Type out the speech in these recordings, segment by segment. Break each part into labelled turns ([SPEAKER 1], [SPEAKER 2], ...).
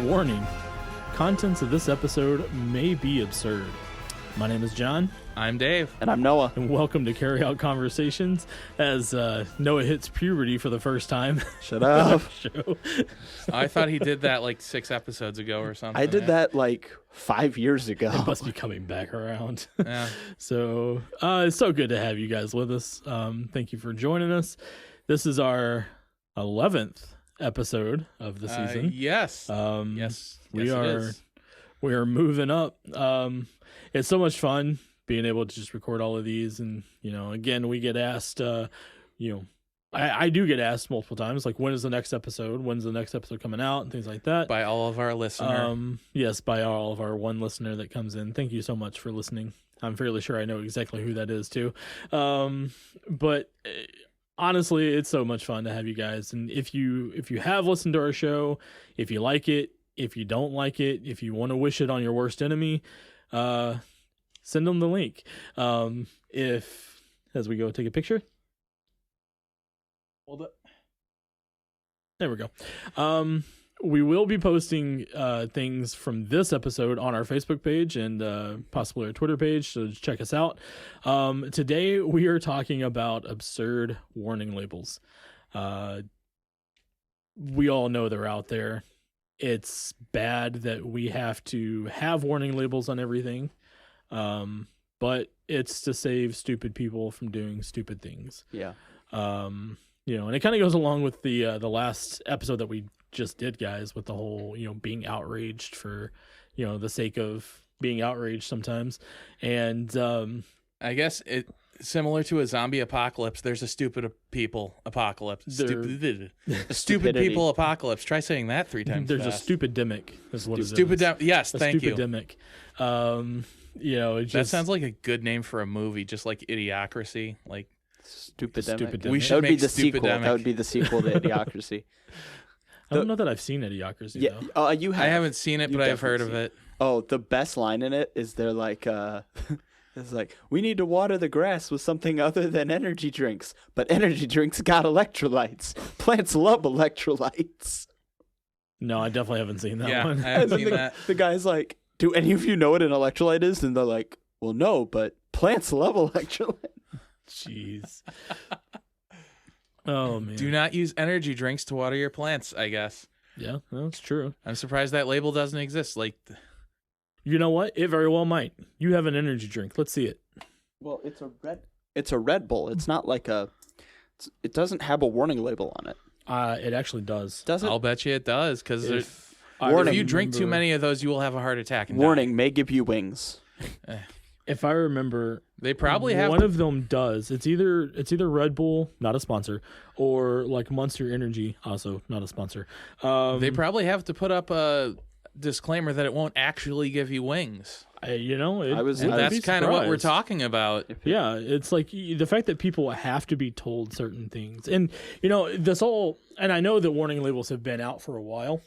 [SPEAKER 1] Warning, contents of this episode may be absurd. My name is John.
[SPEAKER 2] I'm Dave.
[SPEAKER 3] And I'm Noah.
[SPEAKER 1] And welcome to Carry Out Conversations as Noah hits puberty for the first time.
[SPEAKER 3] Shut up.
[SPEAKER 2] I thought he did that like 6 episodes ago or something.
[SPEAKER 3] I did that like 5 years ago.
[SPEAKER 1] It must be coming back around.
[SPEAKER 2] Yeah.
[SPEAKER 1] So it's so good to have you guys with us. Thank you for joining us. This is our 11th episode of the season.
[SPEAKER 2] Yes.
[SPEAKER 1] Yes.
[SPEAKER 2] It is.
[SPEAKER 1] We are moving up. It's so much fun being able to just record all of these, and again, we get asked. I do get asked multiple times, like, when is the next episode? When's the next episode coming out, and things like that.
[SPEAKER 2] By all of our listeners.
[SPEAKER 1] Yes, by all of our one listener that comes in. Thank you so much for listening. I'm fairly sure I know exactly who that is too. But honestly, it's so much fun to have you guys. And if you have listened to our show, if you like it, if you don't like it, if you want to wish it on your worst enemy, send them the link. As we go take a picture. Hold up. There we go. We will be posting things from this episode on our Facebook page and possibly our Twitter page, so check us out. Today we are talking about absurd warning labels. We all know they're out there. It's bad that we have to have warning labels on everything, but it's to save stupid people from doing stupid things.
[SPEAKER 3] Yeah.
[SPEAKER 1] And it kind of goes along with the last episode that we just did, guys, with the whole, being outraged for, the sake of being outraged sometimes. And
[SPEAKER 2] I guess it similar to a zombie apocalypse. There's a stupid people apocalypse. Stupid people apocalypse. Try saying that 3 times.
[SPEAKER 1] There's
[SPEAKER 2] fast.
[SPEAKER 1] a stupidemic. Is what
[SPEAKER 2] Stupid. Yes, thank you.
[SPEAKER 1] Stupidemic.
[SPEAKER 2] That sounds like a good name for a movie, just like Idiocracy. Like
[SPEAKER 3] Stupidemic.
[SPEAKER 2] We should
[SPEAKER 3] That would be
[SPEAKER 2] make
[SPEAKER 3] the sequel.
[SPEAKER 2] Stupidemic.
[SPEAKER 3] That would be the sequel to Idiocracy.
[SPEAKER 1] I don't know that I've seen Idiocracy,
[SPEAKER 3] Yeah.
[SPEAKER 1] though.
[SPEAKER 3] You have.
[SPEAKER 2] I haven't seen it,
[SPEAKER 3] You
[SPEAKER 2] but I've heard
[SPEAKER 3] definitely
[SPEAKER 2] of it.
[SPEAKER 3] Oh, the best line in it is they're like, it's like, we need to water the grass with something other than energy drinks. But energy drinks got electrolytes. Plants love electrolytes.
[SPEAKER 1] No, I definitely haven't seen that
[SPEAKER 2] Yeah,
[SPEAKER 1] one.
[SPEAKER 2] I haven't
[SPEAKER 3] And
[SPEAKER 2] seen
[SPEAKER 3] then
[SPEAKER 2] that.
[SPEAKER 3] the guy's like, do any of you know what an electrolyte is? And they're like, well, no, but plants love electrolytes.
[SPEAKER 1] Jeez. Oh, man.
[SPEAKER 2] Do not use energy drinks to water your plants, I guess.
[SPEAKER 1] Yeah, that's true.
[SPEAKER 2] I'm surprised that label doesn't exist. Like,
[SPEAKER 1] You know what? It very well might. You have an energy drink. Let's see it.
[SPEAKER 3] Well, it's a Red Bull. It's not like it doesn't have a warning label on it.
[SPEAKER 1] It actually does.
[SPEAKER 3] Does it?
[SPEAKER 2] I'll bet you it does, because if
[SPEAKER 3] Warning.
[SPEAKER 2] you drink too many of those, you will have a heart attack. And
[SPEAKER 3] Warning, may give you wings.
[SPEAKER 1] If I remember,
[SPEAKER 2] They probably have
[SPEAKER 1] one of them does. It's either Red Bull, not a sponsor, or like Monster Energy, also not a sponsor.
[SPEAKER 2] They probably have to put up a disclaimer that it won't actually give you wings.
[SPEAKER 1] That's
[SPEAKER 2] Kind of what we're talking about.
[SPEAKER 1] Yeah, it's like the fact that people have to be told certain things. And, this whole, and I know that warning labels have been out for a while,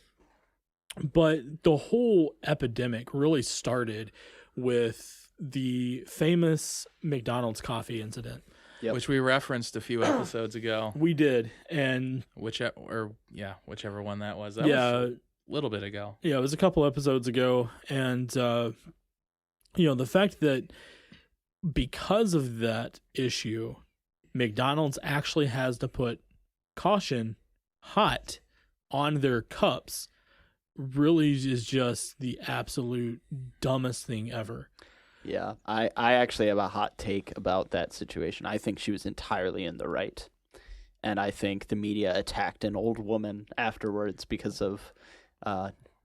[SPEAKER 1] but the whole epidemic really started with the famous McDonald's coffee incident.
[SPEAKER 3] Yep.
[SPEAKER 2] Which we referenced a few episodes ago.
[SPEAKER 1] We did. And
[SPEAKER 2] Whichever one that was.
[SPEAKER 1] yeah,
[SPEAKER 2] Was a little bit ago.
[SPEAKER 1] Yeah, it was a couple episodes ago. And, the fact that because of that issue, McDonald's actually has to put caution hot on their cups really is just the absolute dumbest thing ever.
[SPEAKER 3] Yeah, I actually have a hot take about that situation. I think she was entirely in the right. And I think the media attacked an old woman afterwards because of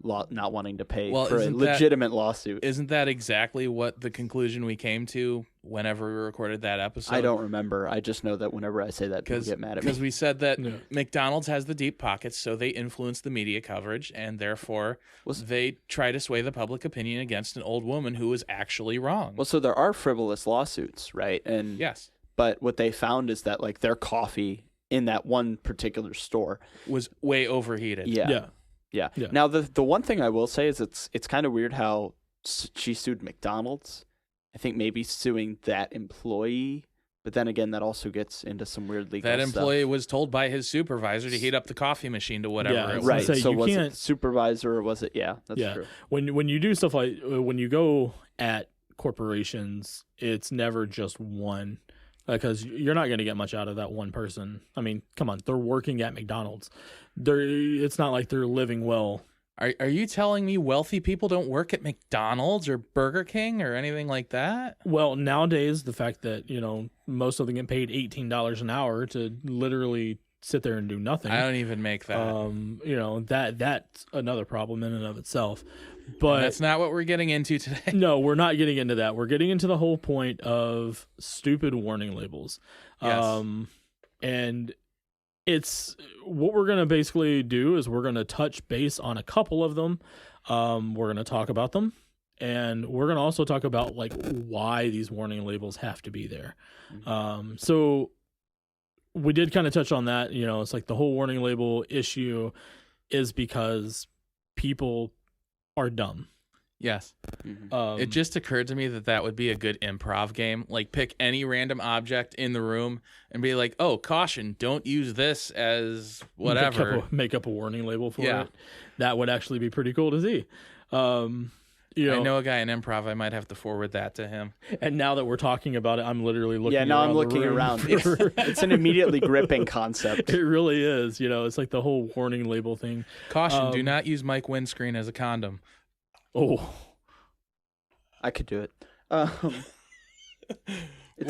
[SPEAKER 3] not wanting to pay for a legitimate lawsuit.
[SPEAKER 2] Isn't that exactly what the conclusion we came to whenever we recorded that episode?
[SPEAKER 3] I don't remember. I just know that whenever I say that, people get mad at me.
[SPEAKER 2] Because we said that
[SPEAKER 1] Yeah.
[SPEAKER 2] McDonald's has the deep pockets, so they influence the media coverage, and therefore they try to sway the public opinion against an old woman who was actually wrong.
[SPEAKER 3] Well, so there are frivolous lawsuits, right? And
[SPEAKER 2] yes.
[SPEAKER 3] But what they found is that like their coffee in that one particular store
[SPEAKER 2] was way overheated.
[SPEAKER 3] Yeah. Now the one thing I will say is it's kind of weird how she sued McDonald's. I think maybe suing that employee But then again, that also gets into some weird legal
[SPEAKER 2] That
[SPEAKER 3] stuff.
[SPEAKER 2] employee was told by his supervisor to heat up the coffee machine to whatever
[SPEAKER 1] Yeah,
[SPEAKER 2] it was.
[SPEAKER 3] Right.
[SPEAKER 1] Say,
[SPEAKER 3] So
[SPEAKER 1] you
[SPEAKER 3] was
[SPEAKER 1] can't-
[SPEAKER 3] it supervisor or was it? Yeah, that's
[SPEAKER 1] Yeah.
[SPEAKER 3] true.
[SPEAKER 1] When you do stuff like when you go at corporations, it's never just one, because you're not going to get much out of that one person. I mean, come on, they're working at McDonald's. It's not like they're living well.
[SPEAKER 2] Are you telling me wealthy people don't work at McDonald's or Burger King or anything like that?
[SPEAKER 1] Well, nowadays, the fact that, most of them get paid $18 an hour to literally sit there and do nothing.
[SPEAKER 2] I don't even make that.
[SPEAKER 1] That's another problem in and of itself. But
[SPEAKER 2] That's not what we're getting into today.
[SPEAKER 1] no, we're not getting into that. We're getting into the whole point of stupid warning labels.
[SPEAKER 2] Yes.
[SPEAKER 1] And it's what we're going to basically do is we're going to touch base on a couple of them. We're going to talk about them, and we're going to also talk about like why these warning labels have to be there. So we did kind of touch on that. It's like the whole warning label issue is because people are dumb.
[SPEAKER 2] Yes.
[SPEAKER 3] Mhm.
[SPEAKER 2] It just occurred to me that would be a good improv game. Like, pick any random object in the room and be like, oh, caution, don't use this as whatever.
[SPEAKER 1] Make up a warning label for
[SPEAKER 2] Yeah.
[SPEAKER 1] it. That would actually be pretty cool to see.
[SPEAKER 2] I know a guy in improv. I might have to forward that to him.
[SPEAKER 1] And now that we're talking about it, I'm literally looking.
[SPEAKER 3] Yeah, now I'm
[SPEAKER 1] around the
[SPEAKER 3] looking
[SPEAKER 1] room
[SPEAKER 3] around.
[SPEAKER 1] for-
[SPEAKER 3] It's an immediately gripping concept.
[SPEAKER 1] It really is. It's like the whole warning label thing.
[SPEAKER 2] Caution, do
[SPEAKER 1] Um,
[SPEAKER 2] not use Mike windscreen as a condom.
[SPEAKER 1] Oh,
[SPEAKER 3] I could do it.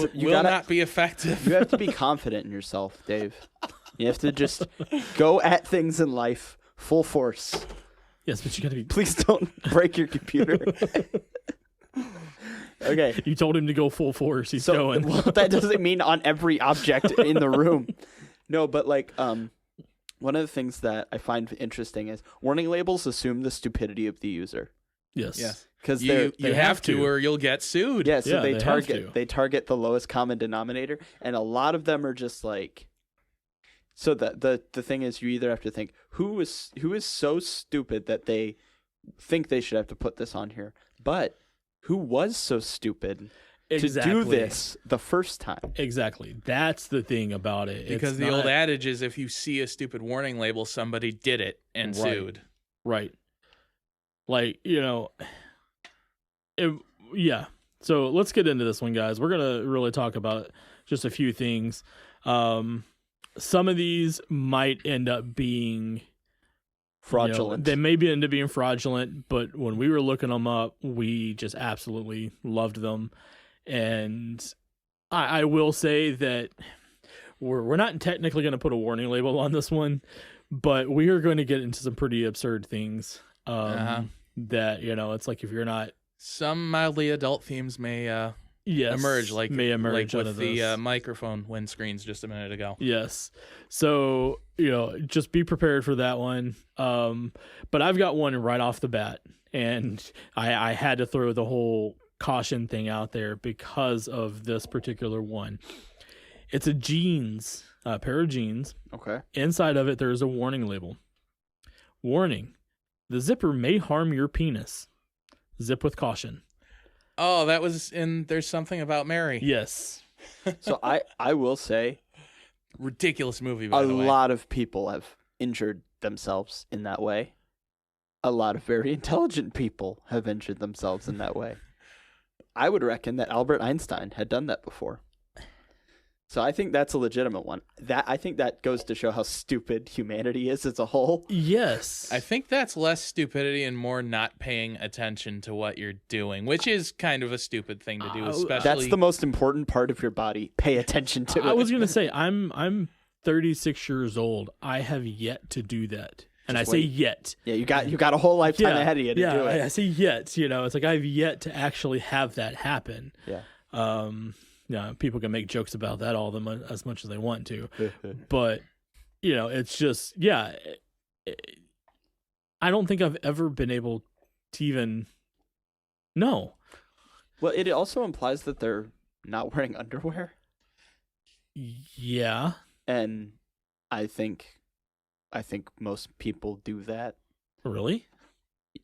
[SPEAKER 2] Will not be effective.
[SPEAKER 3] You have to be confident in yourself, Dave. You have to just go at things in life full force.
[SPEAKER 1] yes, but you got to be.
[SPEAKER 3] Please don't break your computer. Okay.
[SPEAKER 1] You told him to go full force. He's
[SPEAKER 3] So
[SPEAKER 1] going.
[SPEAKER 3] well, that doesn't mean on every object in the room. No, but like one of the things that I find interesting is warning labels assume the stupidity of the user.
[SPEAKER 1] Yes.
[SPEAKER 2] Yes.
[SPEAKER 3] Because
[SPEAKER 2] You
[SPEAKER 1] they
[SPEAKER 2] have
[SPEAKER 1] have
[SPEAKER 2] to,
[SPEAKER 1] to.
[SPEAKER 2] or you'll get sued.
[SPEAKER 3] yeah, so
[SPEAKER 1] Yeah,
[SPEAKER 3] they
[SPEAKER 1] they have
[SPEAKER 3] target
[SPEAKER 1] to.
[SPEAKER 3] they target the lowest common denominator, and a lot of them are just like. So the thing is, you either have to think who is so stupid that they think they should have to put this on here, but who was so stupid to do this the first time?
[SPEAKER 1] Exactly. That's the thing about it.
[SPEAKER 2] Because
[SPEAKER 1] It's
[SPEAKER 2] the old
[SPEAKER 1] not-
[SPEAKER 2] adage is if you see a stupid warning label, somebody did it and
[SPEAKER 1] Right.
[SPEAKER 2] sued.
[SPEAKER 1] Right. Like, yeah. So let's get into this one, guys. We're going to really talk about just a few things. Some of these might end up being
[SPEAKER 3] Fraudulent.
[SPEAKER 1] they may end up being fraudulent, but when we were looking them up, we just absolutely loved them. And I will say that we're not technically going to put a warning label on this one, but we are going to get into some pretty absurd things. That it's like if you're not
[SPEAKER 2] Some mildly adult themes may emerge, like
[SPEAKER 1] emerge out
[SPEAKER 2] with
[SPEAKER 1] of
[SPEAKER 2] the
[SPEAKER 1] this.
[SPEAKER 2] microphone windscreens just a minute ago.
[SPEAKER 1] Yes. So, just be prepared for that one. But I've got one right off the bat, and I had to throw the whole caution thing out there because of this particular one. It's a pair of jeans.
[SPEAKER 3] Okay.
[SPEAKER 1] Inside of it, there is a warning label. Warning: the zipper may harm your penis. Zip with caution.
[SPEAKER 2] Oh, that was in There's Something About Mary.
[SPEAKER 1] Yes.
[SPEAKER 3] So I will say
[SPEAKER 2] Ridiculous movie, by
[SPEAKER 3] a
[SPEAKER 2] the way.
[SPEAKER 3] lot of people have injured themselves in that way. A lot of very intelligent people have injured themselves in that way. I would reckon that Albert Einstein had done that before. So I think that's a legitimate one. I think that goes to show how stupid humanity is as a whole.
[SPEAKER 1] Yes.
[SPEAKER 2] I think that's less stupidity and more not paying attention to what you're doing, which is kind of a stupid thing to do, especially.
[SPEAKER 3] That's the most important part of your body. Pay attention to it.
[SPEAKER 1] I was gonna say I'm 36 years old. I have yet to do that, and
[SPEAKER 3] Just
[SPEAKER 1] I say
[SPEAKER 3] wait.
[SPEAKER 1] yet.
[SPEAKER 3] Yeah, you got a whole lifetime ahead of you to
[SPEAKER 1] yeah,
[SPEAKER 3] do it.
[SPEAKER 1] I say yet. It's like I've yet to actually have that happen.
[SPEAKER 3] Yeah.
[SPEAKER 1] Yeah, people can make jokes about that as much as they want to, but it's just I don't think I've ever been able to even know.
[SPEAKER 3] Well, it also implies that they're not wearing underwear,
[SPEAKER 1] Yeah.
[SPEAKER 3] and I think most people do that.
[SPEAKER 1] Really?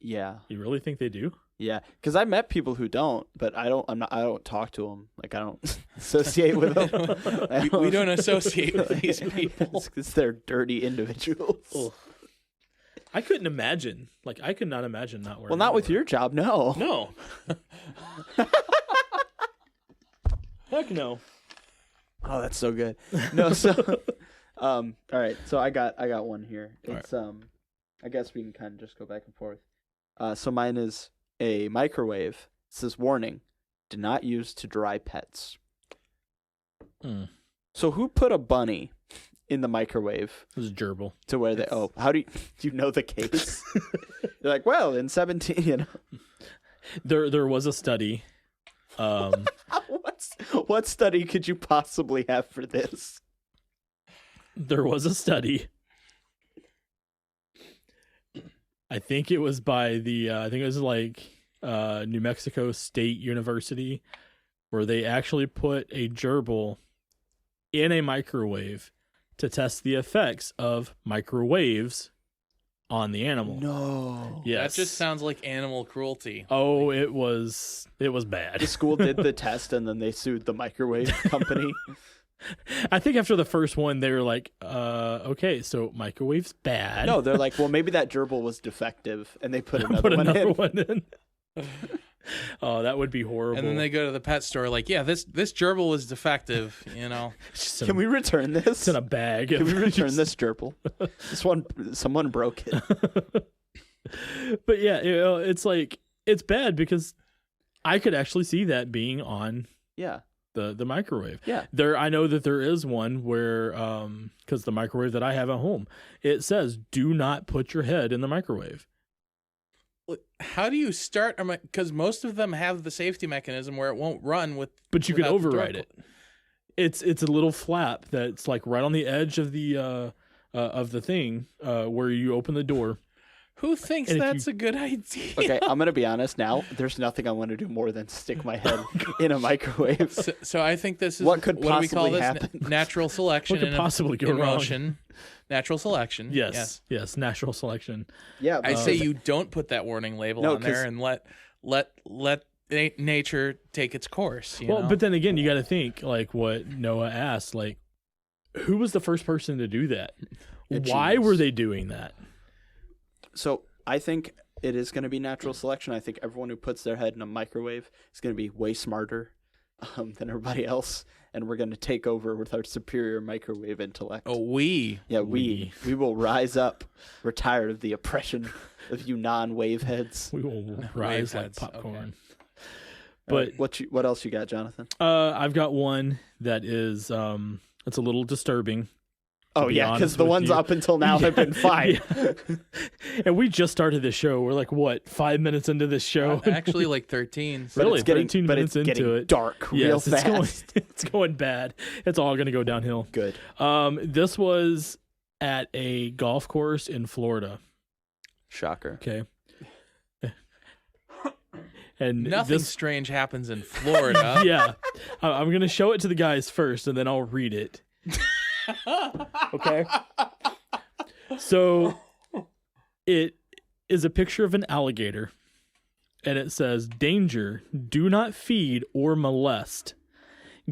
[SPEAKER 3] Yeah.
[SPEAKER 1] You really think they do?
[SPEAKER 3] Yeah, because I met people who don't, but I don't talk to them. Like I don't associate with them.
[SPEAKER 2] We don't associate with these people.
[SPEAKER 3] Because they're dirty individuals.
[SPEAKER 1] Ugh. I couldn't imagine. Like I could not imagine not wearing.
[SPEAKER 3] Well, not with
[SPEAKER 1] underwear.
[SPEAKER 3] your job, no.
[SPEAKER 1] No. Heck no.
[SPEAKER 3] Oh, that's so good. No, so all right. So I got one here. It's I guess we can kind of just go back and forth. So mine is a microwave. It says warning: do not use to dry pets.
[SPEAKER 1] Mm.
[SPEAKER 3] So who put a bunny in the microwave
[SPEAKER 1] This is gerbil.
[SPEAKER 3] to where they? Oh, how do you know the case? You're like, well, in 17, you know.
[SPEAKER 1] There was a study.
[SPEAKER 3] What study could you possibly have for this?
[SPEAKER 1] There was a study. I think it was by the I think it was like New Mexico State University, where they actually put a gerbil in a microwave to test the effects of microwaves on the animal.
[SPEAKER 3] No.
[SPEAKER 1] Yes.
[SPEAKER 2] That just sounds like animal cruelty.
[SPEAKER 1] Oh, it was bad.
[SPEAKER 3] The school did the test and then they sued the microwave company.
[SPEAKER 1] I think after the first one, they were like, okay, so microwave's bad.
[SPEAKER 3] No, they're like, well, maybe that gerbil was defective, and they put another
[SPEAKER 1] Put
[SPEAKER 3] one
[SPEAKER 1] another
[SPEAKER 3] in.
[SPEAKER 1] one in. Oh, that would be horrible.
[SPEAKER 2] And then they go to the pet store like, yeah, this gerbil was defective, you know.
[SPEAKER 1] It's
[SPEAKER 3] Can we return this?
[SPEAKER 1] It's in a bag.
[SPEAKER 3] Can we return this gerbil? Someone broke it.
[SPEAKER 1] But yeah, it's like it's bad because I could actually see that being on
[SPEAKER 3] Yeah.
[SPEAKER 1] the microwave.
[SPEAKER 3] Yeah.
[SPEAKER 1] I know that there is one where because the microwave that I have at home, it says do not put your head in the microwave.
[SPEAKER 2] How do you start? Because most of them have the safety mechanism where it won't run with.
[SPEAKER 1] But you can
[SPEAKER 2] without the door
[SPEAKER 1] override it. It's a little flap that's like right on the edge of the thing where you open the door.
[SPEAKER 2] Who thinks
[SPEAKER 1] And if
[SPEAKER 2] that's a good idea?
[SPEAKER 3] Okay, I'm gonna be honest now. There's nothing I want to do more than stick my head in a microwave.
[SPEAKER 2] So I think this is
[SPEAKER 3] What could
[SPEAKER 2] do we call
[SPEAKER 3] possibly
[SPEAKER 2] this?
[SPEAKER 3] happen?
[SPEAKER 2] Natural selection.
[SPEAKER 1] What could possibly go
[SPEAKER 2] in
[SPEAKER 1] wrong?
[SPEAKER 2] motion. Natural selection.
[SPEAKER 1] Yes, natural selection.
[SPEAKER 3] Yeah,
[SPEAKER 2] I
[SPEAKER 3] but-
[SPEAKER 2] say you don't put that warning label
[SPEAKER 3] No,
[SPEAKER 2] on there
[SPEAKER 3] 'cause-
[SPEAKER 2] and let nature take its course. You know?
[SPEAKER 1] But then again, you got to think like what Noah asked, like who was the first person to do that?
[SPEAKER 3] A
[SPEAKER 1] Why
[SPEAKER 3] genius.
[SPEAKER 1] were they doing that?
[SPEAKER 3] So I think it is going to be natural selection. I think everyone who puts their head in a microwave is going to be way smarter than everybody else, and we're going to take over with our superior microwave intellect.
[SPEAKER 2] oh,
[SPEAKER 3] we will rise up. We're tired of the oppression of you non-wave heads.
[SPEAKER 1] We will rise like
[SPEAKER 2] heads,
[SPEAKER 1] popcorn.
[SPEAKER 3] But
[SPEAKER 1] But
[SPEAKER 3] what else you got, Jonathan?
[SPEAKER 1] I've got one that is it's a little disturbing.
[SPEAKER 3] Oh
[SPEAKER 1] be
[SPEAKER 3] yeah,
[SPEAKER 1] honest
[SPEAKER 3] because the
[SPEAKER 1] with
[SPEAKER 3] ones
[SPEAKER 1] you.
[SPEAKER 3] up until now have been fine.
[SPEAKER 1] Yeah. And we just started this show. We're like what 5 minutes into this show?
[SPEAKER 2] actually like 13.
[SPEAKER 3] But
[SPEAKER 1] Really?
[SPEAKER 3] it's getting,
[SPEAKER 1] 13
[SPEAKER 3] but
[SPEAKER 1] minutes
[SPEAKER 3] it's
[SPEAKER 1] into
[SPEAKER 3] getting
[SPEAKER 1] it.
[SPEAKER 3] dark real
[SPEAKER 1] Yes, it's
[SPEAKER 3] fast.
[SPEAKER 1] going it's going bad. It's all going to go downhill.
[SPEAKER 3] Good.
[SPEAKER 1] This was at a golf course in Florida.
[SPEAKER 3] Shocker.
[SPEAKER 1] Okay. And
[SPEAKER 2] Nothing
[SPEAKER 1] this,
[SPEAKER 2] strange happens in Florida.
[SPEAKER 1] yeah, I'm going to show it to the guys first, and then I'll read it. Okay. So it is a picture of an alligator, and it says, "Danger, do not feed or molest.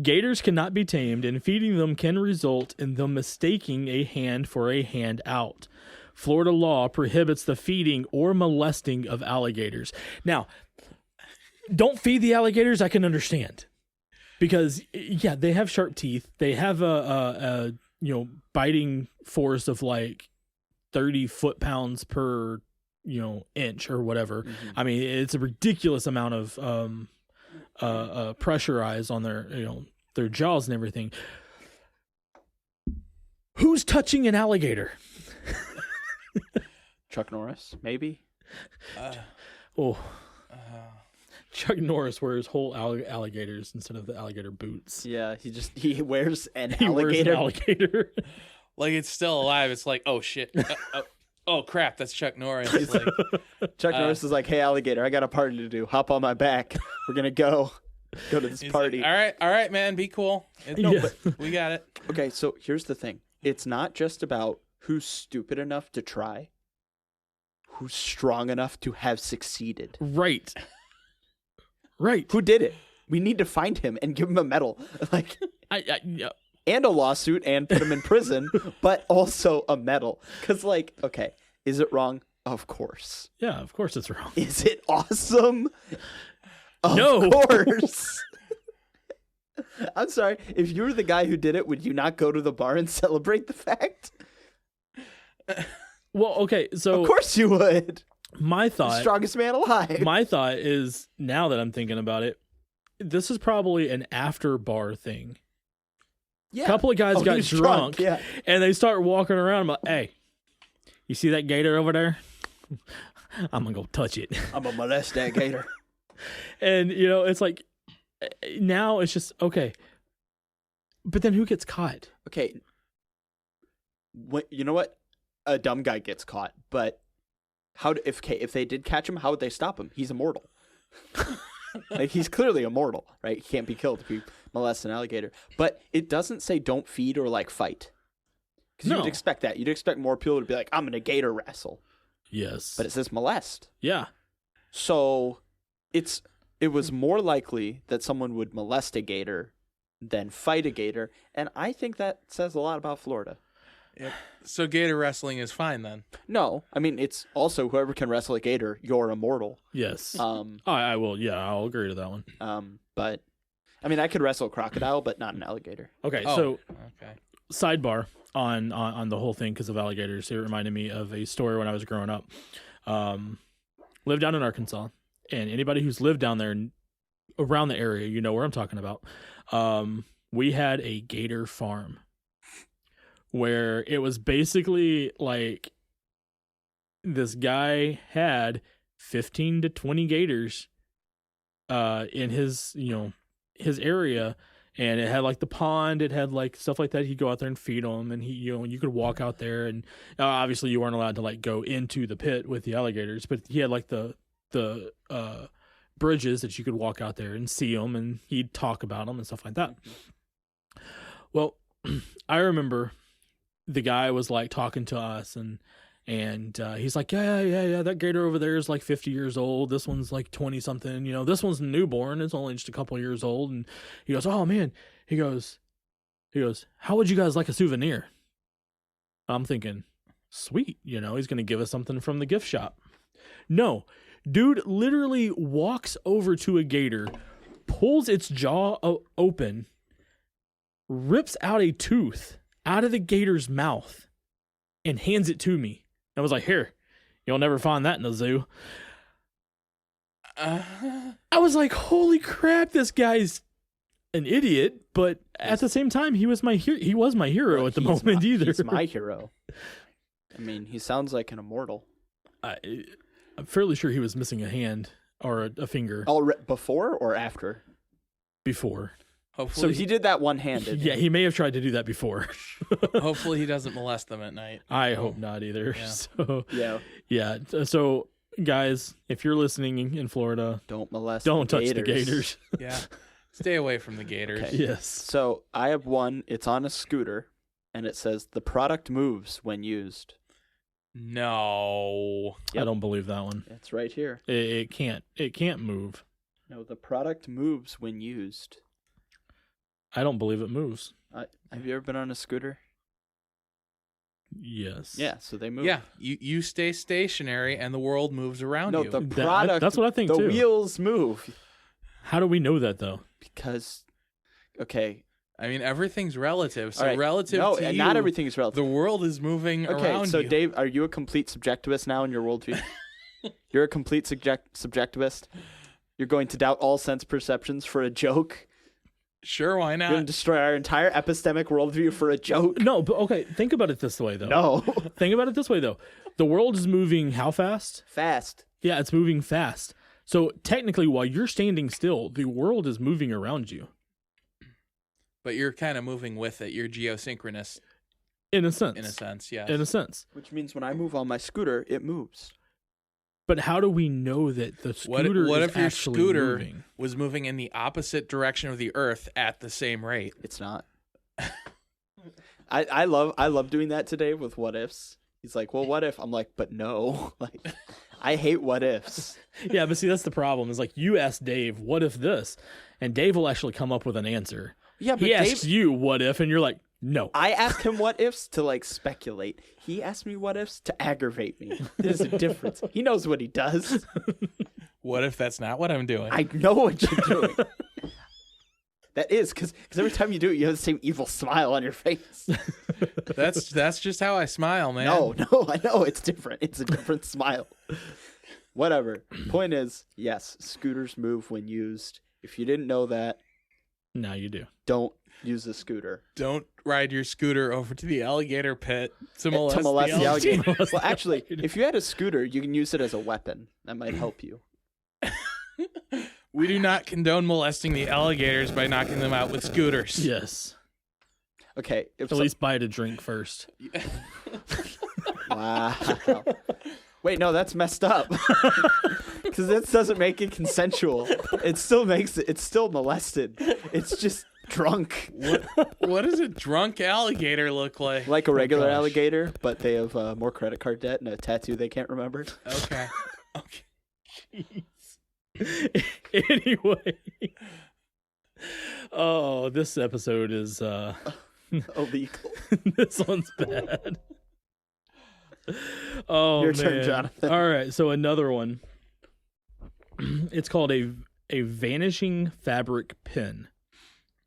[SPEAKER 1] Gators cannot be tamed, and feeding them can result in them mistaking a hand for a hand out. Florida law prohibits the feeding or molesting of alligators." Now, don't feed the alligators, I can understand. Because, yeah, they have sharp teeth. They have a biting force of like 30 foot-pounds per, inch or whatever.
[SPEAKER 3] Mm-hmm.
[SPEAKER 1] I mean, it's a ridiculous amount of pressurized on their jaws and everything. Who's touching an alligator?
[SPEAKER 3] Chuck Norris, maybe.
[SPEAKER 1] Oh, Chuck Norris wears whole alligators instead of the alligator boots.
[SPEAKER 3] Yeah, he wears an
[SPEAKER 1] He wears an
[SPEAKER 3] alligator.
[SPEAKER 1] alligator.
[SPEAKER 2] Like it's still alive. It's like, oh shit. Oh crap, that's Chuck Norris. It's like,
[SPEAKER 3] Chuck Norris is like, "Hey, alligator, I got a party to do. Hop on my back. We're gonna go to this
[SPEAKER 2] he's
[SPEAKER 3] party."
[SPEAKER 2] like, all right, man, be cool.
[SPEAKER 1] Yeah.
[SPEAKER 2] We got it.
[SPEAKER 3] Okay, so here's the thing. It's not just about who's stupid enough to try. who's strong enough to have succeeded.
[SPEAKER 1] Right.
[SPEAKER 3] Who did it? We need to find him and give him a medal. Like,
[SPEAKER 1] Yeah.
[SPEAKER 3] and a lawsuit and put him in prison, but also a medal. Because, like, okay, is it wrong? Of course.
[SPEAKER 1] Yeah, of course it's wrong.
[SPEAKER 3] Is it awesome?
[SPEAKER 1] No.
[SPEAKER 3] Of course. I'm sorry. If you were the guy who did it, would you not go to the bar and celebrate the fact?
[SPEAKER 1] Well, okay, so
[SPEAKER 3] Of course you would.
[SPEAKER 1] my
[SPEAKER 3] The
[SPEAKER 1] thought
[SPEAKER 3] strongest man alive.
[SPEAKER 1] my thought is, now that I'm thinking about it, this is probably an after bar thing.
[SPEAKER 3] Yeah.
[SPEAKER 1] A couple of guys
[SPEAKER 3] Oh, he
[SPEAKER 1] got
[SPEAKER 3] was
[SPEAKER 1] drunk,
[SPEAKER 3] Yeah.
[SPEAKER 1] and they start walking around. I'm like, hey, you see that gator over there? I'm gonna go touch it.
[SPEAKER 3] I'm a molest that gator.
[SPEAKER 1] And it's like, now it's just okay. But then who gets caught?
[SPEAKER 3] Okay. You know what? A dumb guy gets caught, but if they did catch him, how would they stop him? He's immortal. Like, he's clearly immortal, right? He can't be killed if he molests an alligator. But it doesn't say don't feed or like fight. Because
[SPEAKER 1] No.
[SPEAKER 3] you'd expect that. You'd expect more people to be like, I'm gonna gator wrestle.
[SPEAKER 1] Yes.
[SPEAKER 3] But it says molest.
[SPEAKER 1] Yeah.
[SPEAKER 3] So it was more likely that someone would molest a gator than fight a gator, and I think that says a lot about Florida.
[SPEAKER 2] Yep. So gator wrestling is fine then.
[SPEAKER 3] No, I mean, it's also whoever can wrestle a gator, you're immortal.
[SPEAKER 1] Yes.
[SPEAKER 3] Um,
[SPEAKER 1] I will. Yeah, I'll agree to that one.
[SPEAKER 3] but I mean, I could wrestle a crocodile, but not an alligator.
[SPEAKER 1] Okay.
[SPEAKER 2] Oh,
[SPEAKER 1] So
[SPEAKER 2] okay.
[SPEAKER 1] sidebar on the whole thing because of alligators. It reminded me of a story when I was growing up. Lived down in Arkansas, and anybody who's lived down there around the area, you know where I'm talking about. We had a gator farm where it was basically like this guy had 15 to 20 gators in his area. And it had like the pond, it had like stuff like that. He'd go out there and feed them, and you could walk out there, and obviously you weren't allowed to like go into the pit with the alligators, but he had like the bridges that you could walk out there and see them, and he'd talk about them and stuff like that. Well, I remember the guy was like talking to us, and he's like, yeah, that gator over there is like 50 years old. This one's like 20 something. This one's newborn. It's only just a couple years old. And he goes, oh man. He goes, how would you guys like a souvenir? I'm thinking, sweet. He's gonna give us something from the gift shop. No, dude literally walks over to a gator, pulls its jaw open, rips out a tooth out of the gator's mouth, and hands it to me. I was like, here, you'll never find that in a zoo. I was like, holy crap, this guy's an idiot, but at the same time, he was my hero at the moment either.
[SPEAKER 3] He's my hero. I mean, he sounds like an immortal.
[SPEAKER 1] I'm fairly sure he was missing a hand or a finger
[SPEAKER 3] Before or after?
[SPEAKER 1] before.
[SPEAKER 2] Hopefully,
[SPEAKER 3] So he did that one-handed.
[SPEAKER 1] Yeah, he may have tried to do that before.
[SPEAKER 2] hopefully he doesn't molest them at night.
[SPEAKER 1] I hope not either.
[SPEAKER 2] Yeah.
[SPEAKER 1] So
[SPEAKER 3] Yeah.
[SPEAKER 1] So guys, if you're listening in Florida,
[SPEAKER 3] Don't molest
[SPEAKER 1] don't
[SPEAKER 3] the
[SPEAKER 1] touch the gators.
[SPEAKER 2] Yeah. Stay away from the gators.
[SPEAKER 3] Okay.
[SPEAKER 1] Yes.
[SPEAKER 3] So I have one. It's on a scooter, and it says the product moves when used.
[SPEAKER 2] No.
[SPEAKER 3] Yep.
[SPEAKER 1] I don't believe that one.
[SPEAKER 3] It's right here.
[SPEAKER 1] It can't move.
[SPEAKER 3] No, the product moves when used.
[SPEAKER 1] I don't believe it moves.
[SPEAKER 3] Have you ever been on a scooter?
[SPEAKER 1] Yes.
[SPEAKER 3] Yeah, so they move.
[SPEAKER 2] Yeah, you stay stationary and the world moves around
[SPEAKER 3] No,
[SPEAKER 2] you.
[SPEAKER 3] the product.
[SPEAKER 1] That's what I think
[SPEAKER 3] the
[SPEAKER 1] too.
[SPEAKER 3] wheels move
[SPEAKER 1] How do we know that though?
[SPEAKER 3] because. Okay.
[SPEAKER 2] I mean, everything's relative. So
[SPEAKER 3] All right.
[SPEAKER 2] relative
[SPEAKER 3] No,
[SPEAKER 2] to
[SPEAKER 3] and
[SPEAKER 2] you,
[SPEAKER 3] not everything is relative.
[SPEAKER 2] the world is moving
[SPEAKER 3] Okay,
[SPEAKER 2] around
[SPEAKER 3] so
[SPEAKER 2] you.
[SPEAKER 3] Dave, are you a complete subjectivist now in your worldview? You're a complete subjectivist. You're going to doubt all sense perceptions for a joke.
[SPEAKER 2] Sure, why
[SPEAKER 3] You're going to
[SPEAKER 2] not?
[SPEAKER 3] destroy our entire epistemic worldview for a joke.
[SPEAKER 1] No, but okay, think about it this way though.
[SPEAKER 3] No,
[SPEAKER 1] Think about it this way though. The world is moving how fast?
[SPEAKER 3] fast.
[SPEAKER 1] Yeah, it's moving fast. So technically while you're standing still, the world is moving around you.
[SPEAKER 2] But you're kind of moving with it. You're geosynchronous
[SPEAKER 1] In a sense.
[SPEAKER 2] in a sense, yes.
[SPEAKER 1] In a sense.
[SPEAKER 3] Which means when I move on my scooter, it moves.
[SPEAKER 1] But how do we know that the scooter
[SPEAKER 2] what
[SPEAKER 1] is
[SPEAKER 2] if your
[SPEAKER 1] actually
[SPEAKER 2] scooter
[SPEAKER 1] moving?
[SPEAKER 2] was moving in the opposite direction of the Earth at the same rate?
[SPEAKER 3] It's not. I love doing that today with what ifs. He's like, well, what if? I'm like, but no. Like, I hate what ifs.
[SPEAKER 1] Yeah, but see, that's the problem. Is like you ask Dave, "What if this?" and Dave will actually come up with an answer.
[SPEAKER 3] Yeah, but
[SPEAKER 1] he asks you, "What if?" and you're like, "No."
[SPEAKER 3] I ask him what ifs to like speculate. He asks me what ifs to aggravate me. There's a difference. He knows what he does.
[SPEAKER 2] What if that's not what I'm doing?
[SPEAKER 3] I know what you're doing. That is because every time you do it, you have the same evil smile on your face.
[SPEAKER 2] That's just how I smile, man.
[SPEAKER 3] No, I know it's different. It's a different smile. Whatever. Point is, yes, scooters move when used. If you didn't know that,
[SPEAKER 1] now you do.
[SPEAKER 3] Don't use a scooter.
[SPEAKER 2] Don't ride your scooter over to the alligator pit to molest
[SPEAKER 3] the alligator.
[SPEAKER 1] Molest
[SPEAKER 3] Well,
[SPEAKER 1] the
[SPEAKER 3] actually,
[SPEAKER 1] alligator.
[SPEAKER 3] if you had a scooter, you can use it as a weapon. That might help you.
[SPEAKER 2] We do not condone molesting the alligators by knocking them out with scooters.
[SPEAKER 1] Yes.
[SPEAKER 3] Okay.
[SPEAKER 1] At least buy it a drink first.
[SPEAKER 3] Wow. Wait, no, that's messed up. Because this doesn't make it consensual. It still makes it. It's still molested. It's just drunk.
[SPEAKER 2] What does a drunk alligator look like?
[SPEAKER 3] Like a regular
[SPEAKER 1] gosh.
[SPEAKER 3] alligator, but they have more credit card debt and a tattoo they can't remember.
[SPEAKER 2] Okay.
[SPEAKER 1] Anyway. Oh, this episode is
[SPEAKER 3] Illegal.
[SPEAKER 1] this one's bad. Oh,
[SPEAKER 3] Your
[SPEAKER 1] man.
[SPEAKER 3] turn, Jonathan.
[SPEAKER 1] All right, so another one. It's called a vanishing fabric pin.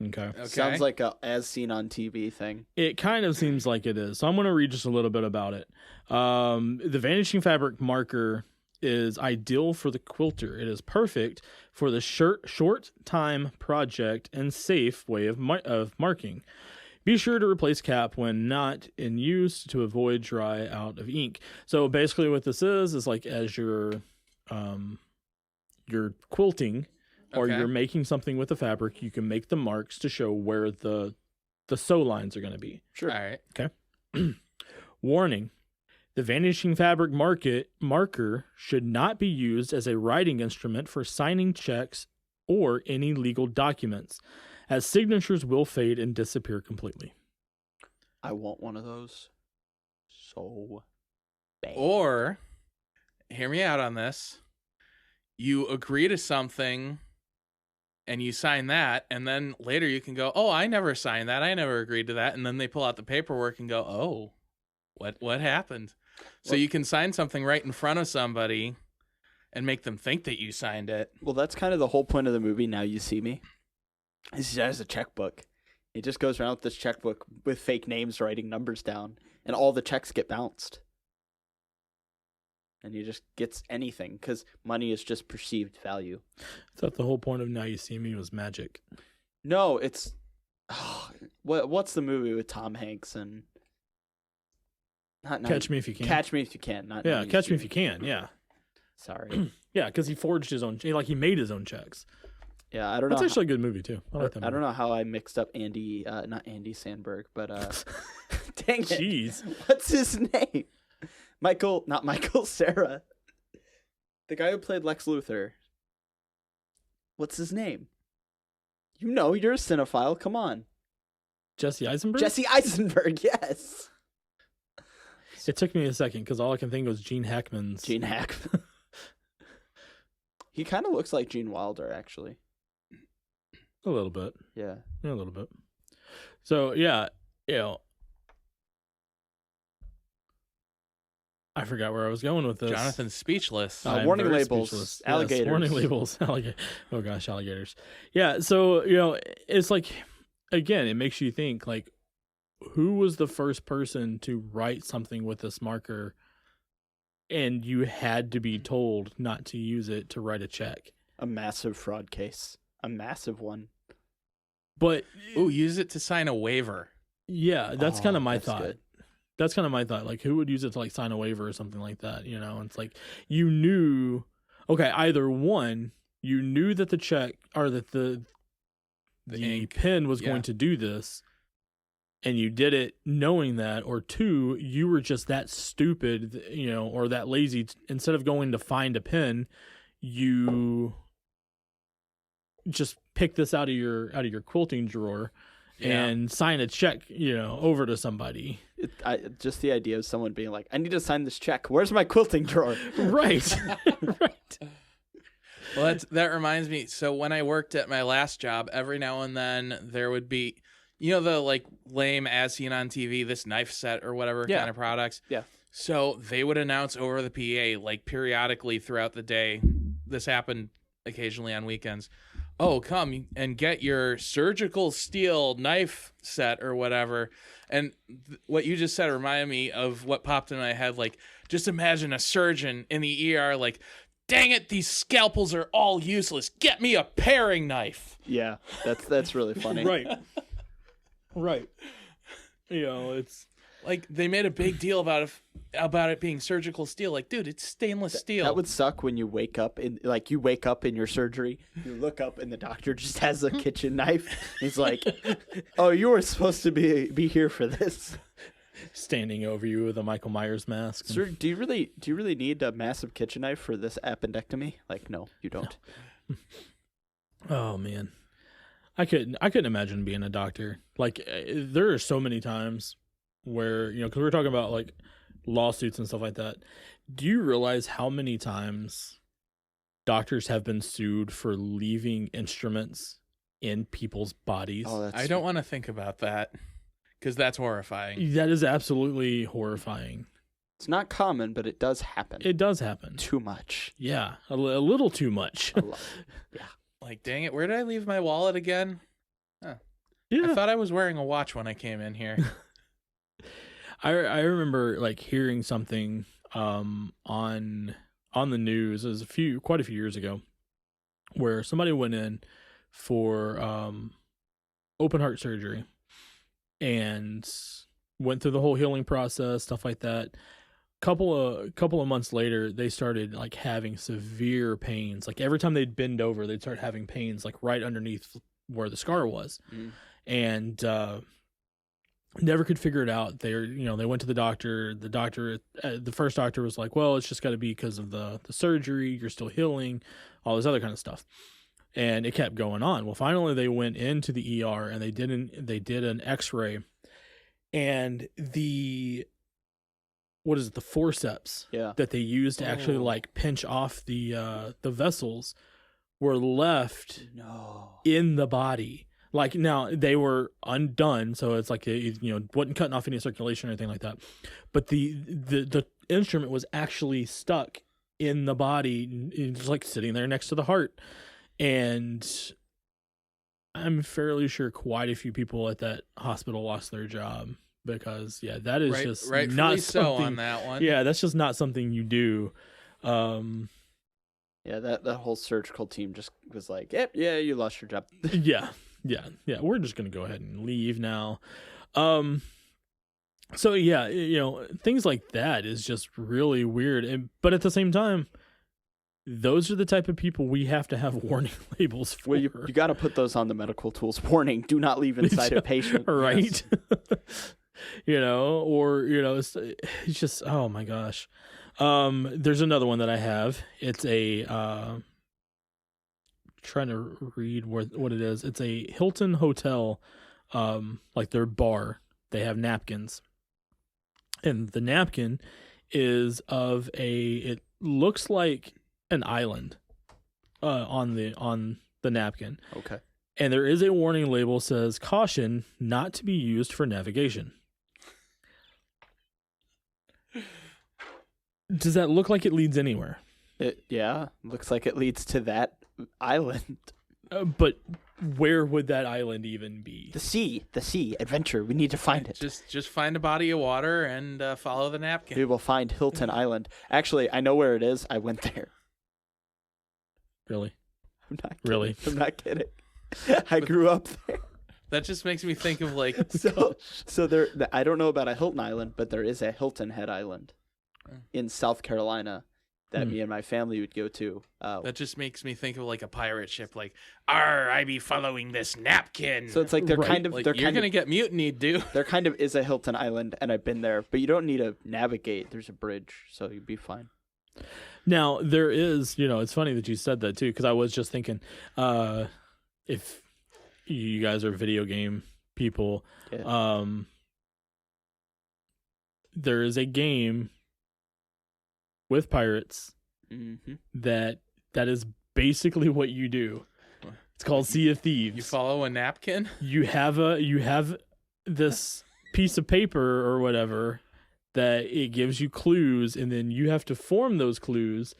[SPEAKER 1] Okay.
[SPEAKER 3] Sounds like a as seen on TV thing.
[SPEAKER 1] It kind of seems like it is. So I'm going to read just a little bit about it. The vanishing fabric marker is ideal for the quilter. It is perfect for the short time project and safe way of marking. Be sure to replace cap when not in use to avoid dry out of ink. So basically what this is like as you're quilting or
[SPEAKER 2] Okay.
[SPEAKER 1] you're making something with the fabric, you can make the marks to show where the sew lines are going to be.
[SPEAKER 3] Sure.
[SPEAKER 2] All right.
[SPEAKER 1] Warning. The vanishing fabric marker should not be used as a writing instrument for signing checks or any legal documents, as signatures will fade and disappear completely.
[SPEAKER 3] I want one of those. So bad.
[SPEAKER 2] Or, hear me out on this. You agree to something and you sign that, and then later you can go, oh, I never signed that. I never agreed to that. And then they pull out the paperwork and go, oh, what happened? So
[SPEAKER 3] Well-
[SPEAKER 2] you can sign something right in front of somebody and make them think that you signed it.
[SPEAKER 3] Well, that's kind of the whole point of the movie, Now You See Me. He has a checkbook. He just goes around with this checkbook with fake names writing numbers down, and all the checks get bounced. And he just gets anything, because money is just perceived value.
[SPEAKER 1] I thought the whole point of Now You See Me was magic.
[SPEAKER 3] No, it's... what's the movie with Tom Hanks and... Not
[SPEAKER 1] Catch Me If You Can.
[SPEAKER 3] Catch Me If You Can. Not Now
[SPEAKER 1] Yeah,
[SPEAKER 3] You
[SPEAKER 1] Catch
[SPEAKER 3] See
[SPEAKER 1] Me If You Can, yeah.
[SPEAKER 3] Sorry.
[SPEAKER 1] Yeah, because he forged his own, he made his own checks.
[SPEAKER 3] Yeah, I don't know.
[SPEAKER 1] That's actually a good movie, too. I like that
[SPEAKER 3] I don't
[SPEAKER 1] movie.
[SPEAKER 3] know how I mixed up Andy, not Andy Sandberg, but dang it.
[SPEAKER 1] Jeez.
[SPEAKER 3] What's his name? Not Michael Cera. The guy who played Lex Luthor. What's his name? You know, you're a cinephile. Come on.
[SPEAKER 1] Jesse Eisenberg?
[SPEAKER 3] Jesse Eisenberg, yes.
[SPEAKER 1] It took me a second because all I can think was Gene Hackman's.
[SPEAKER 3] Gene Hackman. He kind of looks like Gene Wilder, actually.
[SPEAKER 1] A little bit.
[SPEAKER 3] Yeah.
[SPEAKER 1] Yeah, a little bit. So, yeah, I forgot where I was going with this.
[SPEAKER 2] Jonathan's speechless.
[SPEAKER 1] I'm
[SPEAKER 3] warning
[SPEAKER 1] very
[SPEAKER 3] labels,
[SPEAKER 1] speechless.
[SPEAKER 3] alligators.
[SPEAKER 1] Yes, warning labels. Oh gosh, alligators. Yeah, so it's like, again, it makes you think like, who was the first person to write something with this marker, and you had to be told not to use it to write a check.
[SPEAKER 3] A massive fraud case. A massive one.
[SPEAKER 1] But
[SPEAKER 2] Ooh, use it to sign a waiver.
[SPEAKER 1] yeah, that's kind of my
[SPEAKER 3] that's
[SPEAKER 1] thought.
[SPEAKER 3] good.
[SPEAKER 1] That's kind of my thought. Like, who would use it to like sign a waiver or something like that? It's like you knew. Okay, either one, you knew that the check or that the
[SPEAKER 2] ink.
[SPEAKER 1] pen was
[SPEAKER 2] Yeah.
[SPEAKER 1] going to do this, and you did it knowing that, or two, you were just that stupid, or that lazy. Instead of going to find a pen, you just pick this out of your quilting drawer
[SPEAKER 2] Yeah.
[SPEAKER 1] and sign a check, over to somebody.
[SPEAKER 3] Just the idea of someone being like, I need to sign this check. Where's my quilting drawer?
[SPEAKER 1] Right. Right.
[SPEAKER 2] Well, that reminds me. So when I worked at my last job, every now and then there would be, the like lame as seen on TV, this knife set or whatever
[SPEAKER 3] Yeah.
[SPEAKER 2] kind of products.
[SPEAKER 3] Yeah.
[SPEAKER 2] So they would announce over the PA, like periodically throughout the day. This happened occasionally on weekends. Oh, come and get your surgical steel knife set or whatever. And what you just said reminded me of what popped in my head. Like, just imagine a surgeon in the ER, like, dang it, these scalpels are all useless. Get me a paring knife.
[SPEAKER 3] Yeah, that's really funny.
[SPEAKER 1] Right. Right. It's
[SPEAKER 2] Like, they made a big deal about it being surgical steel. Like, dude, it's stainless steel.
[SPEAKER 3] That would suck when you wake up in your surgery, you look up and the doctor just has a kitchen knife. He's like, "Oh, you were supposed to be here for this."
[SPEAKER 1] standing over you with a Michael Myers mask.
[SPEAKER 3] Sir, do you really need a massive kitchen knife for this appendectomy? Like, no, you don't.
[SPEAKER 1] Oh man, I couldn't imagine being a doctor. Like, there are so many times where because we're talking about like lawsuits and stuff like that. Do you realize how many times doctors have been sued for leaving instruments in people's bodies?
[SPEAKER 3] Oh, that's
[SPEAKER 2] I don't want to think about that because that's horrifying.
[SPEAKER 1] That is absolutely horrifying.
[SPEAKER 3] It's not common, but it does happen.
[SPEAKER 1] It does happen.
[SPEAKER 3] Too much.
[SPEAKER 1] Yeah, a little too much.
[SPEAKER 3] A lot.
[SPEAKER 2] Like, dang it, where did I leave my wallet again? I
[SPEAKER 1] Yeah,
[SPEAKER 2] thought I was wearing a watch when I came in here.
[SPEAKER 1] I remember like hearing something on the news. It was quite a few years ago, where somebody went in for open heart surgery and went through the whole healing process, stuff like that. Couple of months later, they started like having severe pains. Like every time they'd bend over, they'd start having pains like right underneath where the scar was. And never could figure it out. They went to the doctor. The first doctor was like, well, it's just got to be because of the surgery. You're still healing, all this other kind of stuff. And it kept going on. Well, finally they went into the ER and they did an X-ray, and the forceps that they used to actually like pinch off the vessels were left in the body. Like, now they were undone, so it's like wasn't cutting off any circulation or anything like that. But the instrument was actually stuck in the body, just like sitting there next to the heart. And I'm fairly sure quite a few people at that hospital lost their job because that is just
[SPEAKER 2] rightfully
[SPEAKER 1] not
[SPEAKER 2] so
[SPEAKER 1] something.
[SPEAKER 2] on that one.
[SPEAKER 1] Yeah, that's just not something you do.
[SPEAKER 3] Yeah, that whole surgical team just was like, yep, yeah, you lost your job.
[SPEAKER 1] Yeah. We're just gonna go ahead and leave now. So yeah, things like that is just really weird. But at the same time, those are the type of people we have to have warning labels for.
[SPEAKER 3] Well, you got to put those on the medical tools. Warning: do not leave inside a patient.
[SPEAKER 1] Right? It's just, oh my gosh. There's another one that I have. It's a trying to read what it is. It's a Hilton hotel, like their bar. They have napkins, and the napkin is it looks like an island on the napkin.
[SPEAKER 3] Okay.
[SPEAKER 1] And there is a warning label says caution not to be used for navigation. Does that look like it leads anywhere?
[SPEAKER 3] Looks like it leads to that island.
[SPEAKER 1] But where would that island even be?
[SPEAKER 3] The sea, adventure. We need to find it.
[SPEAKER 2] Just find a body of water and follow the napkin.
[SPEAKER 3] We will find Hilton Island. Actually, I know where it is. I went there.
[SPEAKER 1] Really?
[SPEAKER 3] I'm not kidding.
[SPEAKER 1] Really?
[SPEAKER 3] I'm not kidding. I grew up there.
[SPEAKER 2] That just makes me think of like
[SPEAKER 3] So there. I don't know about a Hilton Island, but there is a Hilton Head Island in South Carolina that me and my family would go to.
[SPEAKER 2] that just makes me think of like a pirate ship, like, "Arr, I be following this napkin."
[SPEAKER 3] So it's like they're
[SPEAKER 1] Right.
[SPEAKER 3] kind of
[SPEAKER 2] like,
[SPEAKER 3] they're
[SPEAKER 2] you're
[SPEAKER 3] kind
[SPEAKER 2] gonna
[SPEAKER 3] of
[SPEAKER 2] get mutinied, dude.
[SPEAKER 3] there kind of is a Hilton Island, and I've been there, but you don't need to navigate. There's a bridge, so you'd be fine.
[SPEAKER 1] Now, there is, it's funny that you said that too, because I was just thinking, if you guys are video game people.
[SPEAKER 3] Yeah.
[SPEAKER 1] There is a game with pirates
[SPEAKER 3] Mm-hmm.
[SPEAKER 1] that is basically what you do. It's called Sea of Thieves.
[SPEAKER 2] You follow a napkin?
[SPEAKER 1] You have this piece of paper or whatever that it gives you clues, and then you have to form those clues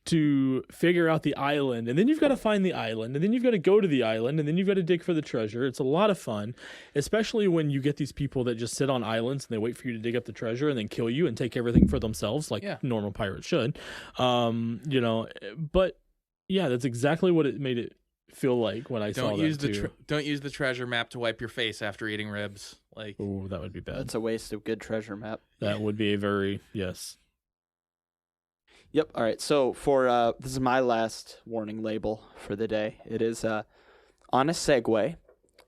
[SPEAKER 1] to figure out the island, and then you've got to find the island, and then you've got to go to the island, and then you've got to dig for the treasure. It's a lot of fun, especially when you get these people that just sit on islands and they wait for you to dig up the treasure and then kill you and take everything for themselves, like normal pirates should. But yeah, that's exactly what it made it feel like when I saw that.
[SPEAKER 2] Don't use the treasure map to wipe your face after eating ribs. Like,
[SPEAKER 1] oh, that would be bad.
[SPEAKER 3] That's a waste of good treasure map.
[SPEAKER 1] That would be a very yes.
[SPEAKER 3] Yep. All right. So for this is my last warning label for the day. It is on a Segway,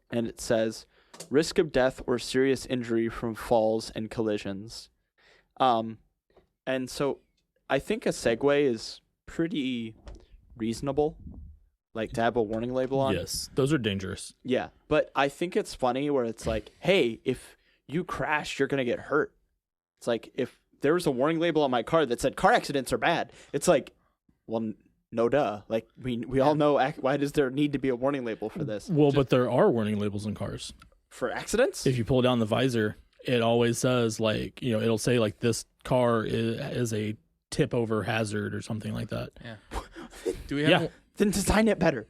[SPEAKER 3] and it says risk of death or serious injury from falls and collisions. And so I think a Segway is pretty reasonable, like to have a warning label on.
[SPEAKER 1] Yes, those are dangerous.
[SPEAKER 3] Yeah, but I think it's funny where it's like, hey, if you crash, you're gonna get hurt. It's like if there was a warning label on my car that said car accidents are bad. It's like, well, no duh. Like we all know, why does there need to be a warning label for this?
[SPEAKER 1] Well, but there are warning labels in cars.
[SPEAKER 3] For accidents?
[SPEAKER 1] If you pull down the visor, it always says like, it'll say like this car is a tip over hazard or something like that.
[SPEAKER 2] Yeah. Do we have
[SPEAKER 3] Then design it better.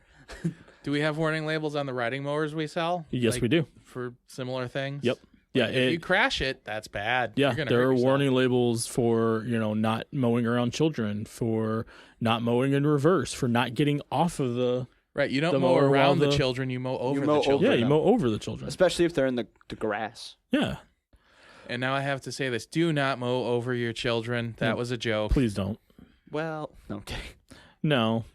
[SPEAKER 2] Do we have warning labels on the riding mowers we sell?
[SPEAKER 1] Yes, we do.
[SPEAKER 2] For similar things?
[SPEAKER 1] Yep. Yeah,
[SPEAKER 2] if you crash it, that's bad.
[SPEAKER 1] Yeah, there are warning labels for, not mowing around children, for not mowing in reverse, for not getting off of the
[SPEAKER 2] right. You don't mow around the children, you mow over the children.
[SPEAKER 1] Yeah, you mow over the children.
[SPEAKER 3] Especially if they're in the grass.
[SPEAKER 1] Yeah.
[SPEAKER 2] And now I have to say this. Do not mow over your children. That was a joke.
[SPEAKER 1] Please don't.
[SPEAKER 3] Well, okay.
[SPEAKER 1] No.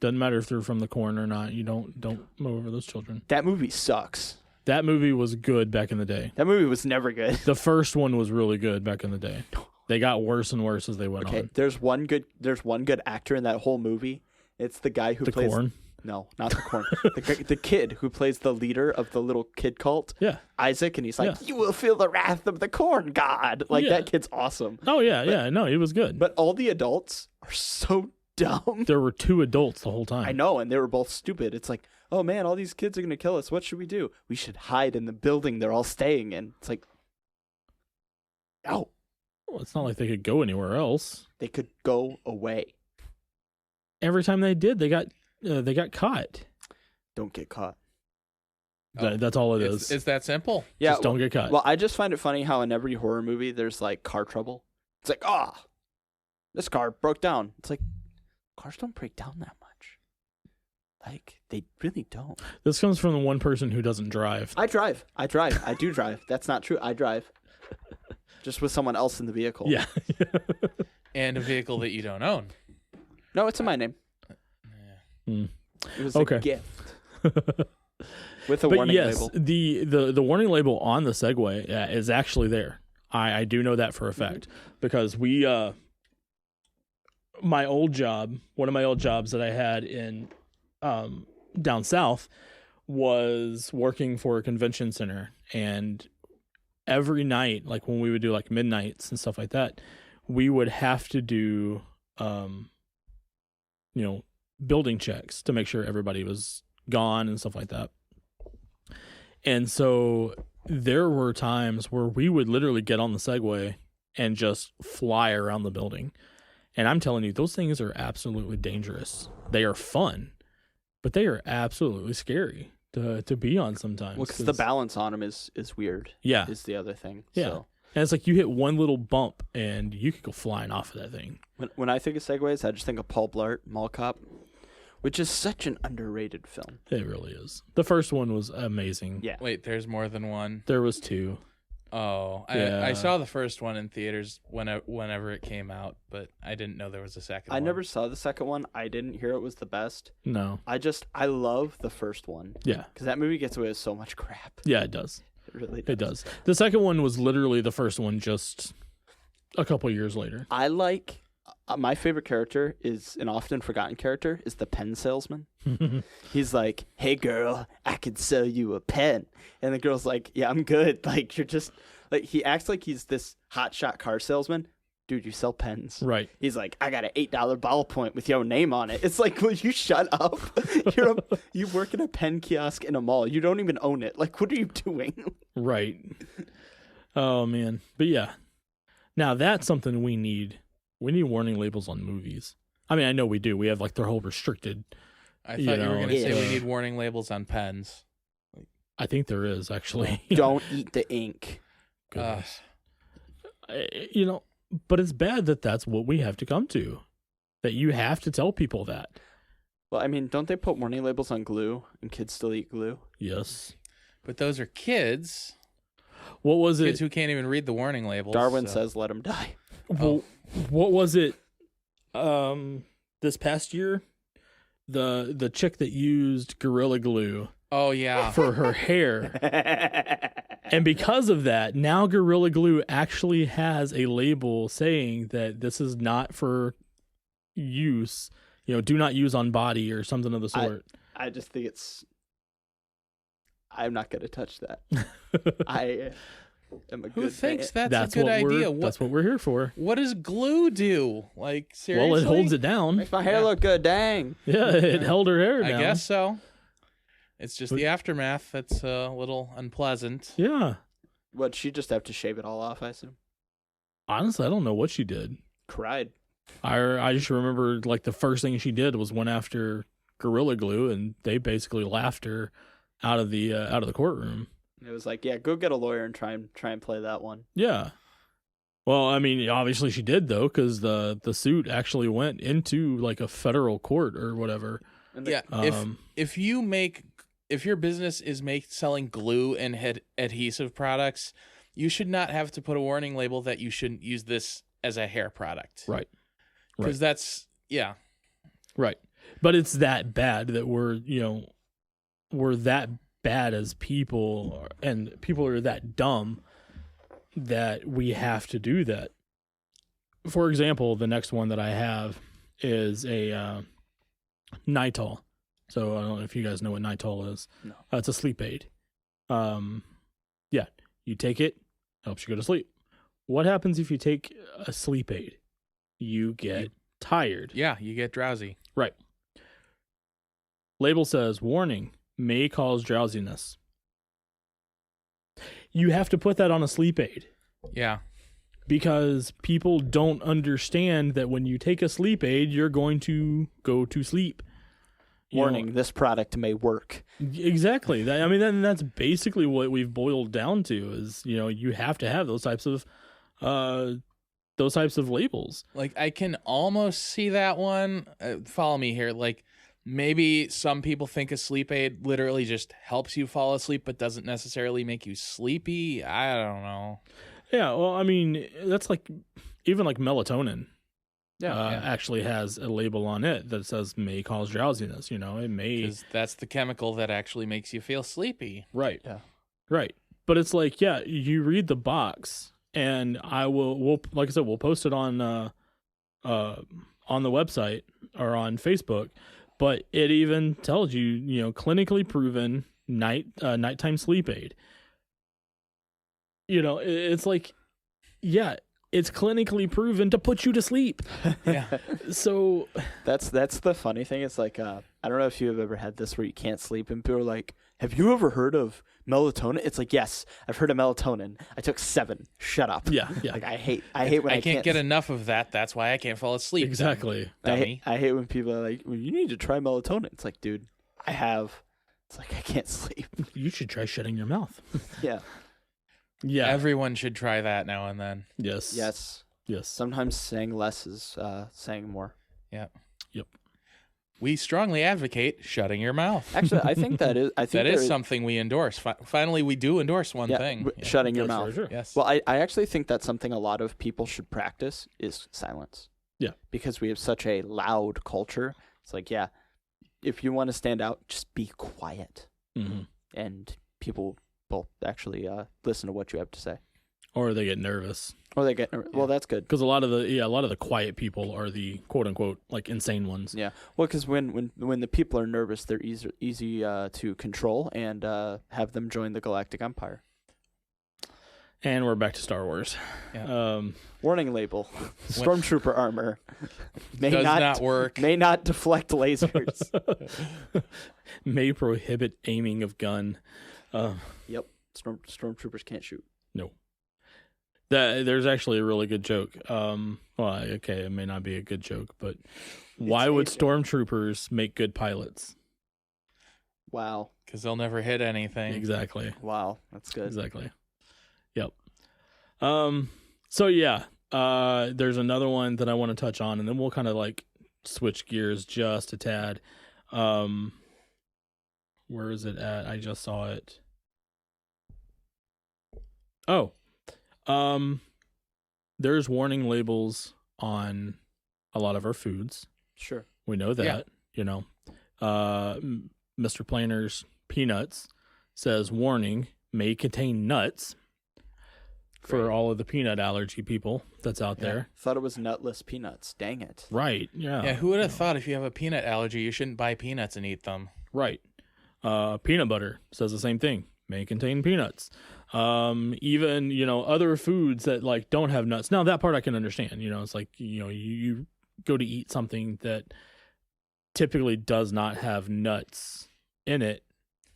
[SPEAKER 1] Doesn't matter if they're from the corn or not. You don't mow over those children.
[SPEAKER 3] That movie sucks.
[SPEAKER 1] That movie was good back in the day.
[SPEAKER 3] That movie was never good.
[SPEAKER 1] The first one was really good back in the day. They got worse and worse as they went on.
[SPEAKER 3] There's one good actor in that whole movie. It's the guy who plays
[SPEAKER 1] corn.
[SPEAKER 3] No, not the corn. the kid who plays the leader of the little kid cult.
[SPEAKER 1] Yeah.
[SPEAKER 3] Isaac, and he's like, "You will feel the wrath of the corn god." Like that kid's awesome.
[SPEAKER 1] Oh yeah, no, he was good.
[SPEAKER 3] But all the adults are so dumb.
[SPEAKER 1] There were two adults the whole time.
[SPEAKER 3] I know, and they were both stupid. It's like, oh man, all these kids are gonna kill us. What should we do? We should hide in the building they're all staying in. It's like, no.
[SPEAKER 1] Well, it's not like they could go anywhere else.
[SPEAKER 3] They could go away.
[SPEAKER 1] Every time they did, they got caught.
[SPEAKER 3] Don't get caught.
[SPEAKER 1] That's all it is.
[SPEAKER 2] It's that simple.
[SPEAKER 3] Yeah,
[SPEAKER 1] just don't get caught.
[SPEAKER 3] Well, I just find it funny how in every horror movie there's like car trouble. It's like, this car broke down. It's like, cars don't break down that much. Like, they really don't.
[SPEAKER 1] This comes from the one person who doesn't drive.
[SPEAKER 3] I drive. I do drive. That's not true. I drive. Just with someone else in the vehicle.
[SPEAKER 1] Yeah.
[SPEAKER 2] And a vehicle that you don't own.
[SPEAKER 3] No, it's in my name.
[SPEAKER 1] Yeah.
[SPEAKER 3] It was a gift. With a warning label.
[SPEAKER 1] The warning label on the Segway is actually there. I do know that for a fact because we one of my old jobs that I had in down south was working for a convention center, and every night, like when we would do like midnights and stuff like that, we would have to do building checks to make sure everybody was gone and stuff like that. And so there were times where we would literally get on the Segway and just fly around the building. And I'm telling you, those things are absolutely dangerous. They are fun, but they are absolutely scary to be on sometimes.
[SPEAKER 3] Well, because the balance on them is weird.
[SPEAKER 1] Yeah.
[SPEAKER 3] Is the other thing.
[SPEAKER 1] Yeah.
[SPEAKER 3] So.
[SPEAKER 1] And it's like you hit one little bump and you could go flying off of that thing.
[SPEAKER 3] When I think of Segways, I just think of Paul Blart, Mall Cop, which is such an underrated film.
[SPEAKER 1] It really is. The first one was amazing.
[SPEAKER 3] Yeah.
[SPEAKER 2] Wait, there's more than one?
[SPEAKER 1] There was two.
[SPEAKER 2] Oh,
[SPEAKER 1] yeah.
[SPEAKER 2] I saw the first one in theaters whenever it came out, but I didn't know there was a second one.
[SPEAKER 3] I never saw the second one. I didn't hear it was the best.
[SPEAKER 1] No.
[SPEAKER 3] I love the first one.
[SPEAKER 1] Yeah.
[SPEAKER 3] Because that movie gets away with so much crap.
[SPEAKER 1] Yeah, it does.
[SPEAKER 3] It really does.
[SPEAKER 1] It does. The second one was literally the first one just a couple years later.
[SPEAKER 3] I like my favorite character is an often forgotten character is the pen salesman. He's like, "Hey girl, I can sell you a pen," and the girl's like, "Yeah, I'm good." Like, you're just like, he acts like he's this hotshot car salesman. Dude, you sell pens.
[SPEAKER 1] Right.
[SPEAKER 3] He's like, "I got an $8 ballpoint with your name on it." It's like, will you shut up? You work in a pen kiosk in a mall. You don't even own it. Like, what are you doing?
[SPEAKER 1] Right. Oh man. But yeah. Now that's something we need. We need warning labels on movies. I mean, I know we do. We have like their whole restricted.
[SPEAKER 2] I thought you were going to say
[SPEAKER 3] Yeah.
[SPEAKER 2] we need warning labels on pens.
[SPEAKER 1] I think there is actually.
[SPEAKER 3] Don't eat the ink.
[SPEAKER 1] Goodness. But it's bad that that's what we have to come to. That you have to tell people that.
[SPEAKER 3] Well, I mean, don't they put warning labels on glue and kids still eat glue?
[SPEAKER 1] Yes.
[SPEAKER 2] But those are kids.
[SPEAKER 1] What was
[SPEAKER 2] Kids
[SPEAKER 1] it?
[SPEAKER 2] who can't even read the warning labels.
[SPEAKER 3] Darwin
[SPEAKER 2] so-
[SPEAKER 3] says, "Let them die."
[SPEAKER 1] Well, what was it? This past year, the chick that used Gorilla Glue
[SPEAKER 2] Oh, yeah.
[SPEAKER 1] for her hair, and because of that, now Gorilla Glue actually has a label saying that this is not for use. Do not use on body or something of the sort.
[SPEAKER 3] I just think I'm not going to touch that. I am a
[SPEAKER 2] Who
[SPEAKER 3] good
[SPEAKER 2] thinks
[SPEAKER 3] man.
[SPEAKER 2] that's a good idea?
[SPEAKER 1] That's what we're here for.
[SPEAKER 2] What does glue do? Like, seriously?
[SPEAKER 1] Well, it holds it down.
[SPEAKER 3] Makes my hair
[SPEAKER 2] Yeah.
[SPEAKER 3] look good. Dang.
[SPEAKER 1] Yeah, it held her hair down.
[SPEAKER 2] I guess so. It's just
[SPEAKER 1] But-
[SPEAKER 2] the aftermath that's a little unpleasant.
[SPEAKER 1] Yeah.
[SPEAKER 3] What, she'd just have to shave it all off, I assume?
[SPEAKER 1] Honestly, I don't know what she did.
[SPEAKER 3] Cried.
[SPEAKER 1] I just remember like the first thing she did was went after Gorilla Glue, and they basically laughed her out of the courtroom.
[SPEAKER 3] It was like, yeah, go get a lawyer and try and play that one.
[SPEAKER 1] Yeah. Well, I mean, obviously she did though, because the suit actually went into like a federal court or whatever.
[SPEAKER 3] And
[SPEAKER 2] Yeah.
[SPEAKER 1] Um,
[SPEAKER 2] If your business is selling glue and adhesive products, you should not have to put a warning label that you shouldn't use this as a hair product.
[SPEAKER 1] Right.
[SPEAKER 2] Because that's
[SPEAKER 1] Right. But it's that bad that we're that bad as people, and people are that dumb that we have to do that. For example, the next one that I have is a Nitol. So I don't know if you guys know what Nitol is.
[SPEAKER 3] No.
[SPEAKER 1] It's a sleep aid. Yeah, you take it, helps you go to sleep. What happens if you take a sleep aid? You get tired.
[SPEAKER 2] Yeah, you get drowsy.
[SPEAKER 1] Right. Label says, warning, may cause drowsiness. You have to put that on a sleep aid
[SPEAKER 2] Yeah.
[SPEAKER 1] because people don't understand that when you take a sleep aid, you're going to go to sleep. You
[SPEAKER 3] warning,
[SPEAKER 1] know,
[SPEAKER 3] this product may work.
[SPEAKER 1] exactly. That's basically what we've boiled down to is, you have to have those types of labels.
[SPEAKER 2] Like, I can almost see that one. Follow me here. Like, maybe some people think a sleep aid literally just helps you fall asleep, but doesn't necessarily make you sleepy. I don't know.
[SPEAKER 1] Yeah, well, I mean, that's like even like melatonin.
[SPEAKER 2] Yeah.
[SPEAKER 1] Actually has a label on it that says may cause drowsiness. It may.
[SPEAKER 2] Because that's the chemical that actually makes you feel sleepy.
[SPEAKER 1] Right.
[SPEAKER 3] Yeah.
[SPEAKER 1] Right. But it's like, yeah, you read the box, and we'll like I said, we'll post it on the website or on Facebook. But it even tells you, clinically proven nighttime sleep aid. It's like, yeah, it's clinically proven to put you to sleep.
[SPEAKER 2] Yeah.
[SPEAKER 1] So
[SPEAKER 3] That's the funny thing. It's like, I don't know if you have ever had this where you can't sleep and people are like, have you ever heard of melatonin? It's like, yes, I've heard of melatonin. I took 7. Shut up.
[SPEAKER 1] yeah.
[SPEAKER 3] Like, I hate when
[SPEAKER 2] I can't get enough of that. That's why I can't fall asleep.
[SPEAKER 1] Exactly.
[SPEAKER 2] Dummy.
[SPEAKER 3] I hate when people are like, well, you need to try melatonin. It's like, dude, I have. It's like, I can't sleep.
[SPEAKER 1] You should try shutting your mouth.
[SPEAKER 3] Yeah.
[SPEAKER 1] Yeah.
[SPEAKER 2] Everyone should try that now and then.
[SPEAKER 1] Yes.
[SPEAKER 3] Yes.
[SPEAKER 1] Yes.
[SPEAKER 3] Sometimes saying less is saying more.
[SPEAKER 2] We strongly advocate shutting your mouth.
[SPEAKER 3] Actually, I think that is. I think
[SPEAKER 2] That
[SPEAKER 3] there
[SPEAKER 2] is something we endorse. Finally, we do endorse one thing. Yeah.
[SPEAKER 3] Shutting your
[SPEAKER 1] Yes, for
[SPEAKER 3] mouth.
[SPEAKER 1] sure.
[SPEAKER 2] Yes.
[SPEAKER 3] Well, I actually think that's something a lot of people should practice is silence.
[SPEAKER 1] Yeah.
[SPEAKER 3] Because we have such a loud culture. It's like, yeah, if you want to stand out, just be quiet,
[SPEAKER 1] Mm-hmm.
[SPEAKER 3] and people will actually listen to what you have to say.
[SPEAKER 1] Or they get nervous.
[SPEAKER 3] Or they get well. That's good.
[SPEAKER 1] Because a lot of the quiet people are the quote unquote like insane ones.
[SPEAKER 3] Yeah. Well, because when the people are nervous, they're easy to control and have them join the Galactic Empire.
[SPEAKER 1] And we're back to Star Wars.
[SPEAKER 2] Yeah.
[SPEAKER 3] Warning label: Stormtrooper armor
[SPEAKER 2] Does not work.
[SPEAKER 3] May not deflect lasers.
[SPEAKER 1] May prohibit aiming of gun.
[SPEAKER 3] Yep. Stormtroopers can't shoot.
[SPEAKER 1] No. There's actually a really good joke. Okay, it may not be a good joke, but why would stormtroopers make good pilots?
[SPEAKER 3] Wow.
[SPEAKER 2] Because they'll never hit anything.
[SPEAKER 1] Exactly.
[SPEAKER 3] Wow, that's good.
[SPEAKER 1] Exactly. Yep. So yeah, there's another one that I want to touch on, and then we'll kind of like switch gears just a tad. Where is it at? I just saw it. Oh. There's warning labels on a lot of our foods.
[SPEAKER 3] Sure.
[SPEAKER 1] We know that, Mr. Planner's Peanuts says warning may contain nuts for all of the peanut allergy people that's out there.
[SPEAKER 3] Thought it was nutless peanuts. Dang it.
[SPEAKER 1] Right. Yeah.
[SPEAKER 2] Yeah, who would have thought if you have a peanut allergy, you shouldn't buy peanuts and eat them?
[SPEAKER 1] Right. Peanut butter says the same thing. May contain peanuts. Even, other foods that like don't have nuts. Now that part I can understand, it's like, you go to eat something that typically does not have nuts in it.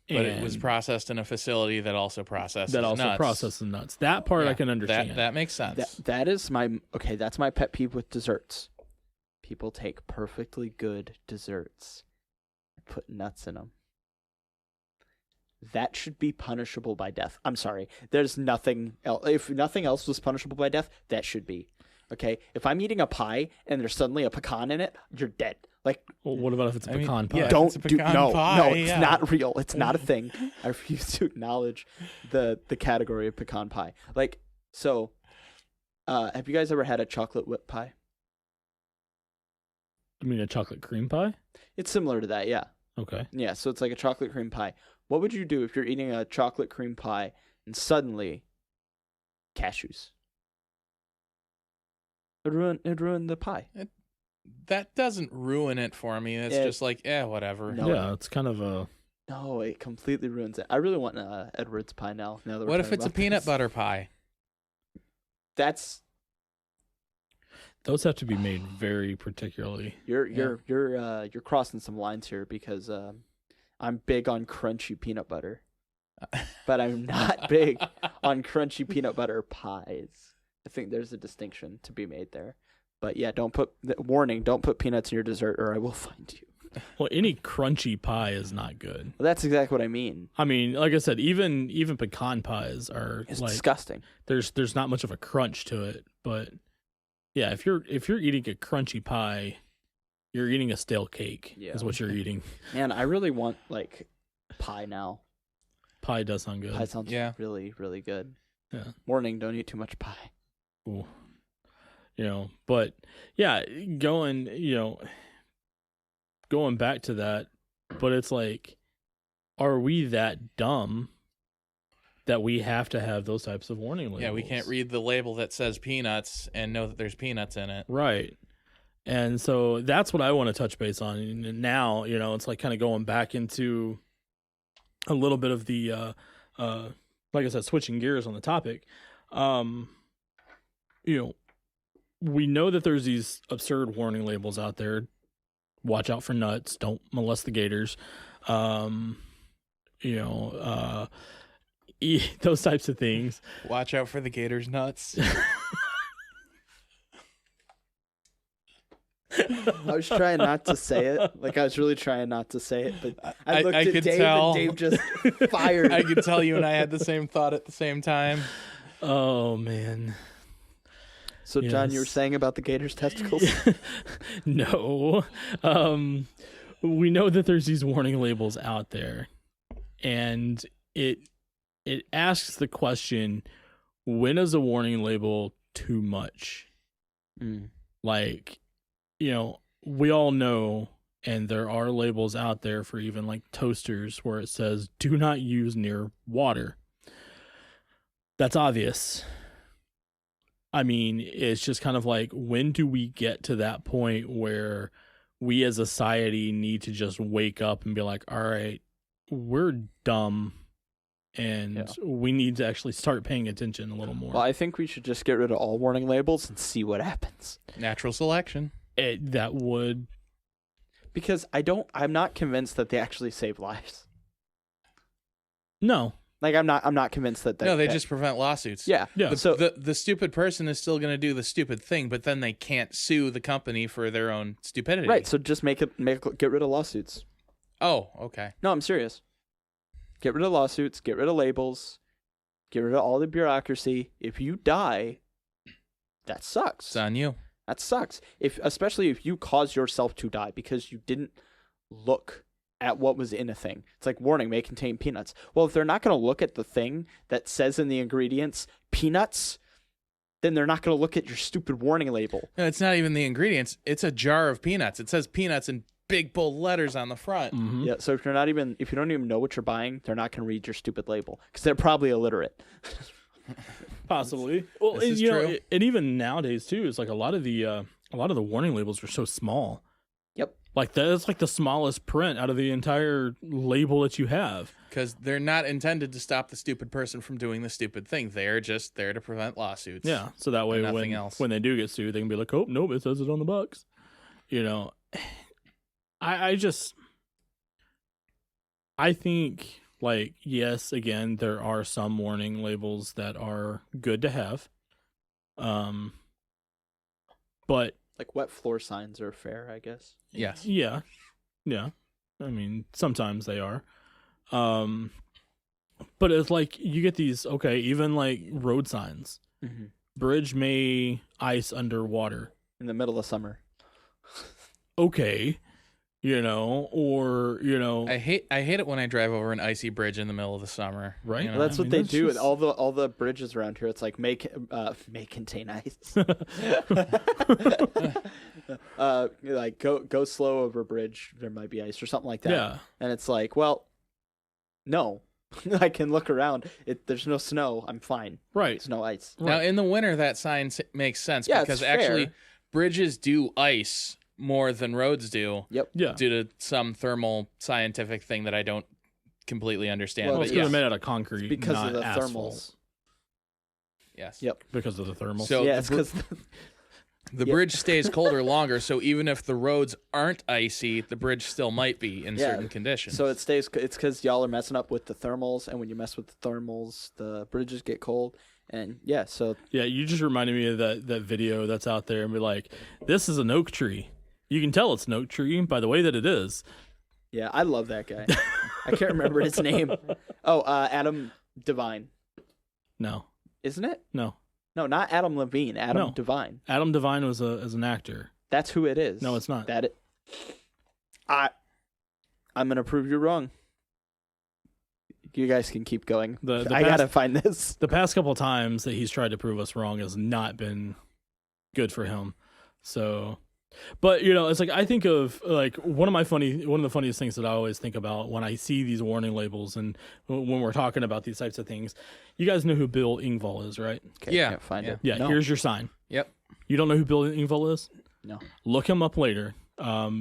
[SPEAKER 2] But it was processed in a facility that also processes nuts.
[SPEAKER 1] processes nuts. That part I can understand.
[SPEAKER 2] That makes sense.
[SPEAKER 3] That is that's my pet peeve with desserts. People take perfectly good desserts and put nuts in them. That should be punishable by death. I'm sorry. There's nothing else. If nothing else was punishable by death, that should be. Okay? If I'm eating a pie and there's suddenly a pecan in it, you're dead. Like,
[SPEAKER 1] well, what about if it's a pecan pie?
[SPEAKER 2] Yeah,
[SPEAKER 3] don't
[SPEAKER 2] it's a
[SPEAKER 3] do
[SPEAKER 2] pecan
[SPEAKER 3] no,
[SPEAKER 2] pie,
[SPEAKER 3] no. It's
[SPEAKER 2] yeah.
[SPEAKER 3] not real. It's not a thing. I refuse to acknowledge the category of pecan pie. Like, so, have you guys ever had a chocolate whipped pie?
[SPEAKER 1] You mean a chocolate cream pie?
[SPEAKER 3] It's similar to that, yeah.
[SPEAKER 1] Okay.
[SPEAKER 3] Yeah, so it's like a chocolate cream pie. What would you do if you're eating a chocolate cream pie and suddenly cashews? It'd ruin the pie.
[SPEAKER 2] That doesn't ruin it for me. It's just like, whatever.
[SPEAKER 3] No.
[SPEAKER 1] Yeah, it's kind of a...
[SPEAKER 3] No, it completely ruins it. I really want Edward's pie now. That
[SPEAKER 2] What if it's a peanut butter pie?
[SPEAKER 3] That's...
[SPEAKER 1] Those have to be made very particularly.
[SPEAKER 3] You're crossing some lines here because I'm big on crunchy peanut butter, but I'm not big on crunchy peanut butter pies. I think there's a distinction to be made there. But yeah, don't put peanuts in your dessert or I will find you.
[SPEAKER 1] Well, any crunchy pie is not good.
[SPEAKER 3] Well, that's exactly what I mean.
[SPEAKER 1] I mean, like I said, even pecan pies are
[SPEAKER 3] It's
[SPEAKER 1] like
[SPEAKER 3] disgusting.
[SPEAKER 1] There's not much of a crunch to it, but yeah, if you're eating a crunchy pie, you're eating a stale cake.
[SPEAKER 3] Yeah.
[SPEAKER 1] Is what you're eating.
[SPEAKER 3] Man, I really want like pie now.
[SPEAKER 1] Pie does sound good.
[SPEAKER 3] Pie sounds really, really good.
[SPEAKER 1] Yeah.
[SPEAKER 3] Morning, don't eat too much pie.
[SPEAKER 1] Ooh. But yeah, going back to that, but it's like, are we that dumb that we have to have those types of warning labels?
[SPEAKER 2] Yeah, we can't read the label that says peanuts and know that there's peanuts in it.
[SPEAKER 1] Right. And so that's what I want to touch base on. And now, it's like kind of going back into a little bit of the, like I said, switching gears on the topic. We know that there's these absurd warning labels out there. Watch out for nuts. Don't molest the gators. Those types of things.
[SPEAKER 2] Watch out for the gator's nuts.
[SPEAKER 3] I was trying not to say it. Like, I was really trying not to say it, but I looked at
[SPEAKER 2] could
[SPEAKER 3] Dave
[SPEAKER 2] tell.
[SPEAKER 3] and Dave just fired.
[SPEAKER 2] I could tell you and I had the same thought at the same time.
[SPEAKER 1] Oh, man.
[SPEAKER 3] So, John, you were
[SPEAKER 1] Yes.
[SPEAKER 3] saying about the gator's testicles?
[SPEAKER 1] No. We know that there's these warning labels out there, and it asks the question, when is a warning label too much? Like, we all know, and there are labels out there for even like toasters where it says, do not use near water. That's obvious. I mean, it's just kind of like, when do we get to that point where we as a society need to just wake up and be like, all right, we're dumb and we need to actually start paying attention a little more.
[SPEAKER 3] Well, I think we should just get rid of all warning labels and see what happens.
[SPEAKER 2] Natural selection.
[SPEAKER 1] That would...
[SPEAKER 3] Because I'm not convinced that they actually save lives.
[SPEAKER 1] No.
[SPEAKER 3] Like, I'm not convinced that
[SPEAKER 2] No, they just prevent lawsuits.
[SPEAKER 3] Yeah.
[SPEAKER 1] Yeah.
[SPEAKER 3] So
[SPEAKER 2] The stupid person is still going to do the stupid thing, but then they can't sue the company for their own stupidity.
[SPEAKER 3] right, so just get rid of lawsuits.
[SPEAKER 2] Oh, okay.
[SPEAKER 3] No, I'm serious. Get rid of lawsuits, get rid of labels, get rid of all the bureaucracy. If you die, that sucks.
[SPEAKER 2] It's on you.
[SPEAKER 3] That sucks. Especially if you cause yourself to die because you didn't look at what was in a thing. It's like, warning, may contain peanuts. Well, if they're not going to look at the thing that says in the ingredients peanuts, then they're not going to look at your stupid warning label.
[SPEAKER 2] No, it's not even the ingredients. It's a jar of peanuts. It says peanuts in big bold letters on the front.
[SPEAKER 1] Mhm.
[SPEAKER 3] Yeah, so if you don't even know what you're buying, they're not going to read your stupid label because they're probably illiterate.
[SPEAKER 1] Possibly. Well,
[SPEAKER 2] This
[SPEAKER 1] and,
[SPEAKER 2] is
[SPEAKER 1] you know,
[SPEAKER 2] true.
[SPEAKER 1] and even nowadays too, it's like a lot of the warning labels are so small.
[SPEAKER 3] Yep.
[SPEAKER 1] Like that's like the smallest print out of the entire label that you have.
[SPEAKER 2] Because they're not intended to stop the stupid person from doing the stupid thing. They're just there to prevent lawsuits.
[SPEAKER 1] Yeah. So that way,
[SPEAKER 2] nothing else.
[SPEAKER 1] when they do get sued, they can be like, "Oh, nope, it says it on the box." You know, I think, like, yes, again, there are some warning labels that are good to have. But
[SPEAKER 3] Like wet floor signs are fair, I guess.
[SPEAKER 2] Yes.
[SPEAKER 1] yeah. I mean, sometimes they are. But it's like you get these, okay, even like road signs.
[SPEAKER 3] Mm-hmm.
[SPEAKER 1] Bridge may ice underwater.
[SPEAKER 3] In the middle of summer.
[SPEAKER 1] Okay. You know, or, you know,
[SPEAKER 2] I hate it when I drive over an icy bridge in the middle of the summer.
[SPEAKER 1] Right.
[SPEAKER 2] You know?
[SPEAKER 3] Well, that's
[SPEAKER 1] I
[SPEAKER 3] what
[SPEAKER 1] mean,
[SPEAKER 3] they
[SPEAKER 1] that's
[SPEAKER 3] do
[SPEAKER 1] just-
[SPEAKER 3] with all the bridges around here. It's like may contain ice. Like go slow over bridge. There might be ice or something like that.
[SPEAKER 1] yeah.
[SPEAKER 3] And it's like, well, no, I can look around. There's no snow. I'm fine.
[SPEAKER 1] Right.
[SPEAKER 3] There's no ice.
[SPEAKER 2] Now,
[SPEAKER 1] Right.
[SPEAKER 2] in the winter, that sign makes sense
[SPEAKER 3] Yeah,
[SPEAKER 2] because
[SPEAKER 3] it's
[SPEAKER 2] actually
[SPEAKER 3] fair.
[SPEAKER 2] bridges do ice more than roads do
[SPEAKER 3] Yep.
[SPEAKER 1] Yeah.
[SPEAKER 2] due to some thermal scientific thing that I don't completely understand.
[SPEAKER 3] Well,
[SPEAKER 1] Well,
[SPEAKER 2] but
[SPEAKER 1] it's because
[SPEAKER 2] yes.
[SPEAKER 1] they're made out of concrete,
[SPEAKER 3] Because
[SPEAKER 1] not
[SPEAKER 3] of the
[SPEAKER 1] asphalt.
[SPEAKER 3] thermals.
[SPEAKER 2] Yes.
[SPEAKER 3] Yep.
[SPEAKER 1] Because of the thermals.
[SPEAKER 2] So
[SPEAKER 3] yeah,
[SPEAKER 2] the
[SPEAKER 3] it's
[SPEAKER 2] br-
[SPEAKER 3] because
[SPEAKER 2] The
[SPEAKER 3] Yeah.
[SPEAKER 2] bridge stays colder longer, so even if the roads aren't icy, the bridge still might be in
[SPEAKER 3] Yeah,
[SPEAKER 2] certain conditions.
[SPEAKER 3] so it stays. It's because y'all are messing up with the thermals, and when you mess with the thermals, the bridges get cold. And yeah, so
[SPEAKER 1] Yeah, you just reminded me of that video that's out there and be like, this is an oak tree. You can tell it's an oak tree by the way that it is.
[SPEAKER 3] yeah, I love that guy. I can't remember his name. Oh, Adam Devine,
[SPEAKER 1] No.
[SPEAKER 3] isn't it?
[SPEAKER 1] No.
[SPEAKER 3] No, not Adam Levine. Adam
[SPEAKER 1] No.
[SPEAKER 3] Devine.
[SPEAKER 1] Adam Devine was as an actor.
[SPEAKER 3] That's who it is.
[SPEAKER 1] No, it's not.
[SPEAKER 3] I'm gonna prove you wrong. You guys can keep going.
[SPEAKER 1] The
[SPEAKER 3] I
[SPEAKER 1] past-
[SPEAKER 3] gotta find this.
[SPEAKER 1] The past couple times that he's tried to prove us wrong has not been good for him. So, but you know, it's like I think of like one of the funniest things that I always think about when I see these warning labels and when we're talking about these types of things. You guys know who Bill Engvall is, right?
[SPEAKER 3] Okay,
[SPEAKER 2] Yeah,
[SPEAKER 3] can't find
[SPEAKER 2] yeah.
[SPEAKER 3] it.
[SPEAKER 1] Yeah.
[SPEAKER 3] No.
[SPEAKER 1] Here's your sign.
[SPEAKER 2] Yep.
[SPEAKER 1] You don't know who Bill Engvall is?
[SPEAKER 3] No.
[SPEAKER 1] Look him up later.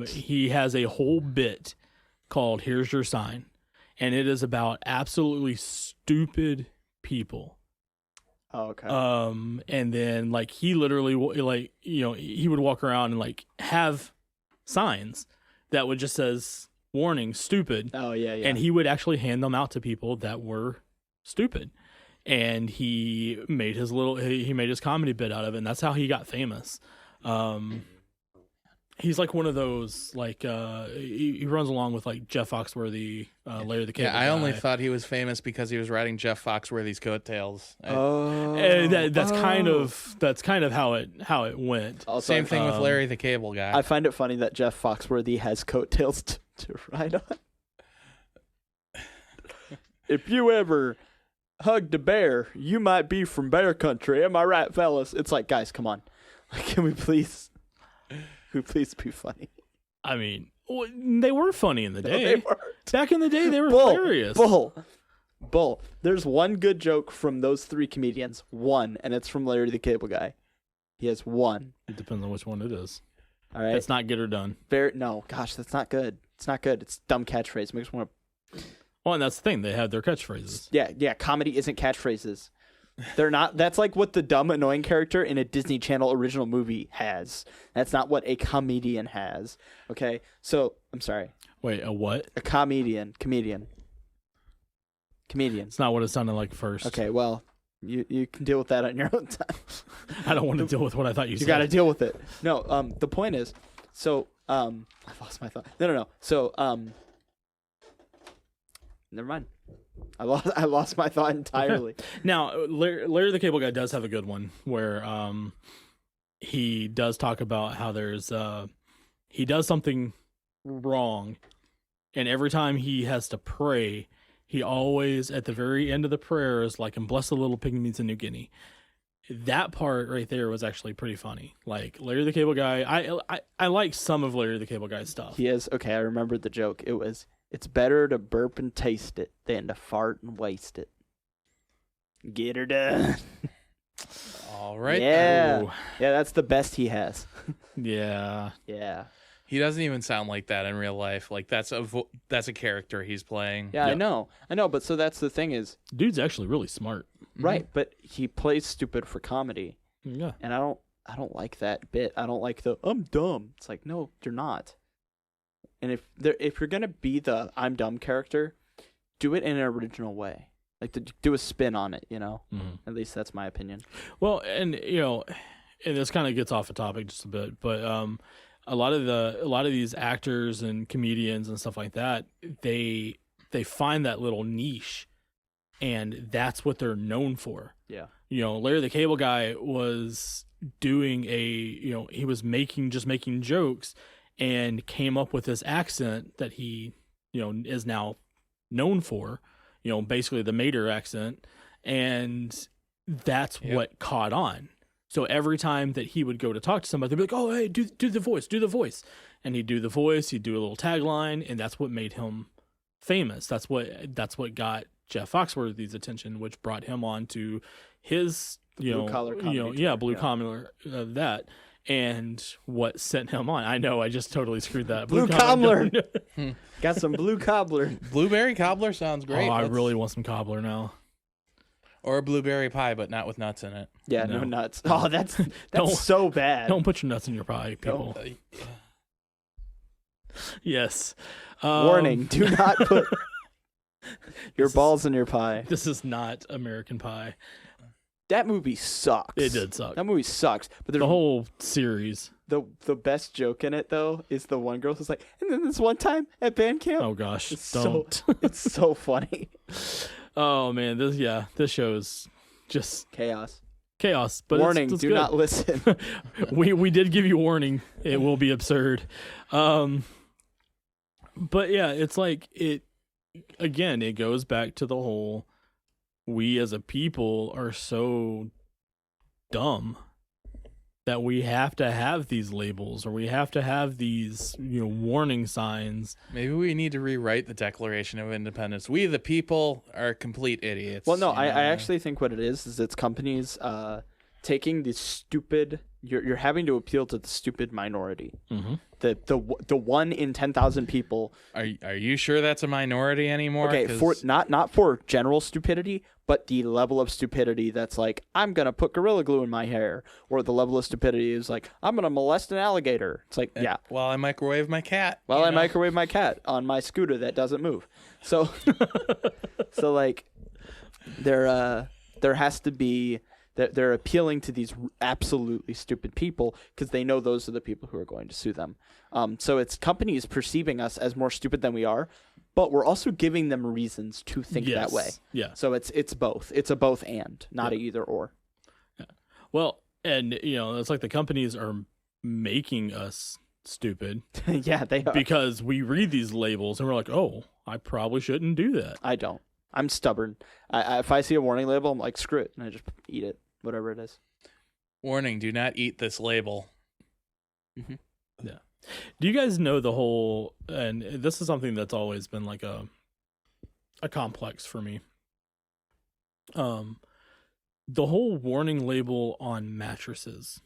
[SPEAKER 1] He has a whole bit called "Here's Your Sign," and it is about absolutely stupid people.
[SPEAKER 3] Oh, okay.
[SPEAKER 1] And then like he literally like, you know, he would walk around and like have signs that would just says warning stupid,
[SPEAKER 3] oh yeah, yeah.
[SPEAKER 1] and he would actually hand them out to people that were stupid. And he made his comedy bit out of it, and that's how he got famous. He's like one of those like he runs along with like Jeff Foxworthy, Larry the Cable
[SPEAKER 2] Yeah, I only
[SPEAKER 1] Guy.
[SPEAKER 2] thought he was famous because he was riding Jeff Foxworthy's coattails.
[SPEAKER 3] oh,
[SPEAKER 1] That's kind of how it went.
[SPEAKER 3] Also,
[SPEAKER 2] Same thing with
[SPEAKER 1] um,
[SPEAKER 2] Larry the Cable Guy.
[SPEAKER 3] I find it funny that Jeff Foxworthy has coattails to ride on. If you ever hugged a bear, you might be from bear country. Am I right, fellas? It's like, guys, come on. Can we please be funny?
[SPEAKER 1] I mean, they were funny in the
[SPEAKER 3] No,
[SPEAKER 1] day.
[SPEAKER 3] they weren't.
[SPEAKER 1] Back in the day, they were
[SPEAKER 3] Bull,
[SPEAKER 1] hilarious.
[SPEAKER 3] Bull. There's one good joke from those three comedians. One, and it's from Larry the Cable Guy. He has one.
[SPEAKER 1] It depends on which one it is.
[SPEAKER 3] All right.
[SPEAKER 1] It's not Get Her Done.
[SPEAKER 3] No, gosh, that's not good. It's not good. It's dumb catchphrase. Makes me want to.
[SPEAKER 1] Oh, and that's the thing. They have their catchphrases.
[SPEAKER 3] Yeah. Comedy isn't catchphrases. They're not. That's like what the dumb, annoying character in a Disney Channel original movie has. That's not what a comedian has. Okay. So I'm sorry.
[SPEAKER 1] Wait, a what?
[SPEAKER 3] A comedian.
[SPEAKER 1] It's not what it sounded like first.
[SPEAKER 3] Okay. Well, you can deal with that on your own time.
[SPEAKER 1] I don't want to deal with what I thought you said.
[SPEAKER 3] You got to deal with it. No. The point is. So I've lost my thought. No. So never mind. I lost my thought entirely.
[SPEAKER 1] Now, Larry the Cable Guy does have a good one where he does talk about how there's he does something wrong, and every time he has to pray, he always at the very end of the prayer is like, "And bless the little pygmies in New Guinea." That part right there was actually pretty funny. Like Larry the Cable Guy, I like some of Larry the Cable Guy's stuff.
[SPEAKER 3] He is okay. I remembered the joke. It was, "It's better to burp and taste it than to fart and waste it." Get her done.
[SPEAKER 2] All right.
[SPEAKER 3] Yeah.
[SPEAKER 1] Ooh.
[SPEAKER 3] Yeah, that's the best he has.
[SPEAKER 1] Yeah.
[SPEAKER 3] Yeah.
[SPEAKER 2] He doesn't even sound like that in real life. Like that's a character he's playing.
[SPEAKER 3] Yeah,
[SPEAKER 1] Yep.
[SPEAKER 3] I know, but so that's the thing is,
[SPEAKER 1] Dude's actually really smart.
[SPEAKER 3] right, but he plays stupid for comedy.
[SPEAKER 1] Yeah.
[SPEAKER 3] And I don't like that bit. I don't like the "I'm dumb." It's like, no, you're not. And if you're gonna be the "I'm dumb" character, do it in an original way. Like do a spin on it, you know.
[SPEAKER 1] Mm-hmm.
[SPEAKER 3] At least that's my opinion.
[SPEAKER 1] Well, and and this kind of gets off the topic just a bit, but a lot of these actors and comedians and stuff like that, they find that little niche, and that's what they're known for.
[SPEAKER 3] Yeah.
[SPEAKER 1] Larry the Cable Guy was doing he was making jokes and came up with this accent that he, is now known for, basically the Mater accent. And that's what caught on. So every time that he would go to talk to somebody, they'd be like, "Oh, hey, do the voice. And he'd do the voice, he'd do a little tagline, and that's what made him famous. That's what got Jeff Foxworthy's attention, which brought him on to his,
[SPEAKER 3] Blue collar comedy
[SPEAKER 1] blue collar that, and what sent him on. I know, I just totally screwed that.
[SPEAKER 3] Blue cobbler. Got some blue cobbler.
[SPEAKER 2] Blueberry cobbler sounds great.
[SPEAKER 1] Oh, I really want some cobbler now.
[SPEAKER 2] Or a blueberry pie, but not with nuts in it.
[SPEAKER 3] Yeah, no nuts. Oh, that's
[SPEAKER 1] Don't-
[SPEAKER 3] so bad.
[SPEAKER 1] Don't put your nuts in your pie, people. Yes.
[SPEAKER 3] Warning: do not put your balls in your pie.
[SPEAKER 1] This is not American Pie.
[SPEAKER 3] That movie sucks.
[SPEAKER 1] It did suck.
[SPEAKER 3] That movie sucks. But there's
[SPEAKER 1] The whole series.
[SPEAKER 3] the best joke in it though is the one girl who's like, "And then this one time at band camp."
[SPEAKER 1] Oh gosh,
[SPEAKER 3] It's
[SPEAKER 1] don't.
[SPEAKER 3] It's so funny.
[SPEAKER 1] Oh man, this show is just
[SPEAKER 3] Chaos.
[SPEAKER 1] chaos. But
[SPEAKER 3] Warning:
[SPEAKER 1] it's
[SPEAKER 3] do
[SPEAKER 1] good.
[SPEAKER 3] not listen.
[SPEAKER 1] we did give you warning. It will be absurd. But yeah, it's like it goes back to the whole, we as a people are so dumb that we have to have these labels, or we have to have these, warning signs.
[SPEAKER 2] Maybe we need to rewrite the Declaration of Independence. We, the people, are complete idiots.
[SPEAKER 3] Well, no, I actually think what it is it's companies taking the stupid. You're having to appeal to the stupid minority.
[SPEAKER 1] Mm-hmm.
[SPEAKER 3] The 1 in 10,000 people.
[SPEAKER 2] Are you sure that's a minority anymore?
[SPEAKER 3] Okay,
[SPEAKER 2] 'Cause
[SPEAKER 3] for not for general stupidity, but the level of stupidity that's like, I'm gonna put Gorilla Glue in my hair, or the level of stupidity is like, I'm gonna molest an alligator. It's like, yeah.
[SPEAKER 2] While I microwave my cat.
[SPEAKER 3] Well,
[SPEAKER 2] you
[SPEAKER 3] I
[SPEAKER 2] know?
[SPEAKER 3] microwave my cat on my scooter that doesn't move. So, so like, there has to be. They're appealing to these absolutely stupid people because they know those are the people who are going to sue them. So it's companies perceiving us as more stupid than we are, but we're also giving them reasons to think that way.
[SPEAKER 1] Yeah.
[SPEAKER 3] So it's both. It's a both and, not a either or.
[SPEAKER 1] Well, and it's like the companies are making us stupid
[SPEAKER 3] Yeah, they are.
[SPEAKER 1] because we read these labels and we're like, oh, I probably shouldn't do that.
[SPEAKER 3] I don't. I'm stubborn. If I see a warning label, I'm like, screw it, and I just eat it, whatever it is.
[SPEAKER 2] Warning, do not eat this label.
[SPEAKER 3] Mm-hmm.
[SPEAKER 1] Do you guys know the whole, and this is something that's always been like a complex for me. The whole warning label on mattresses.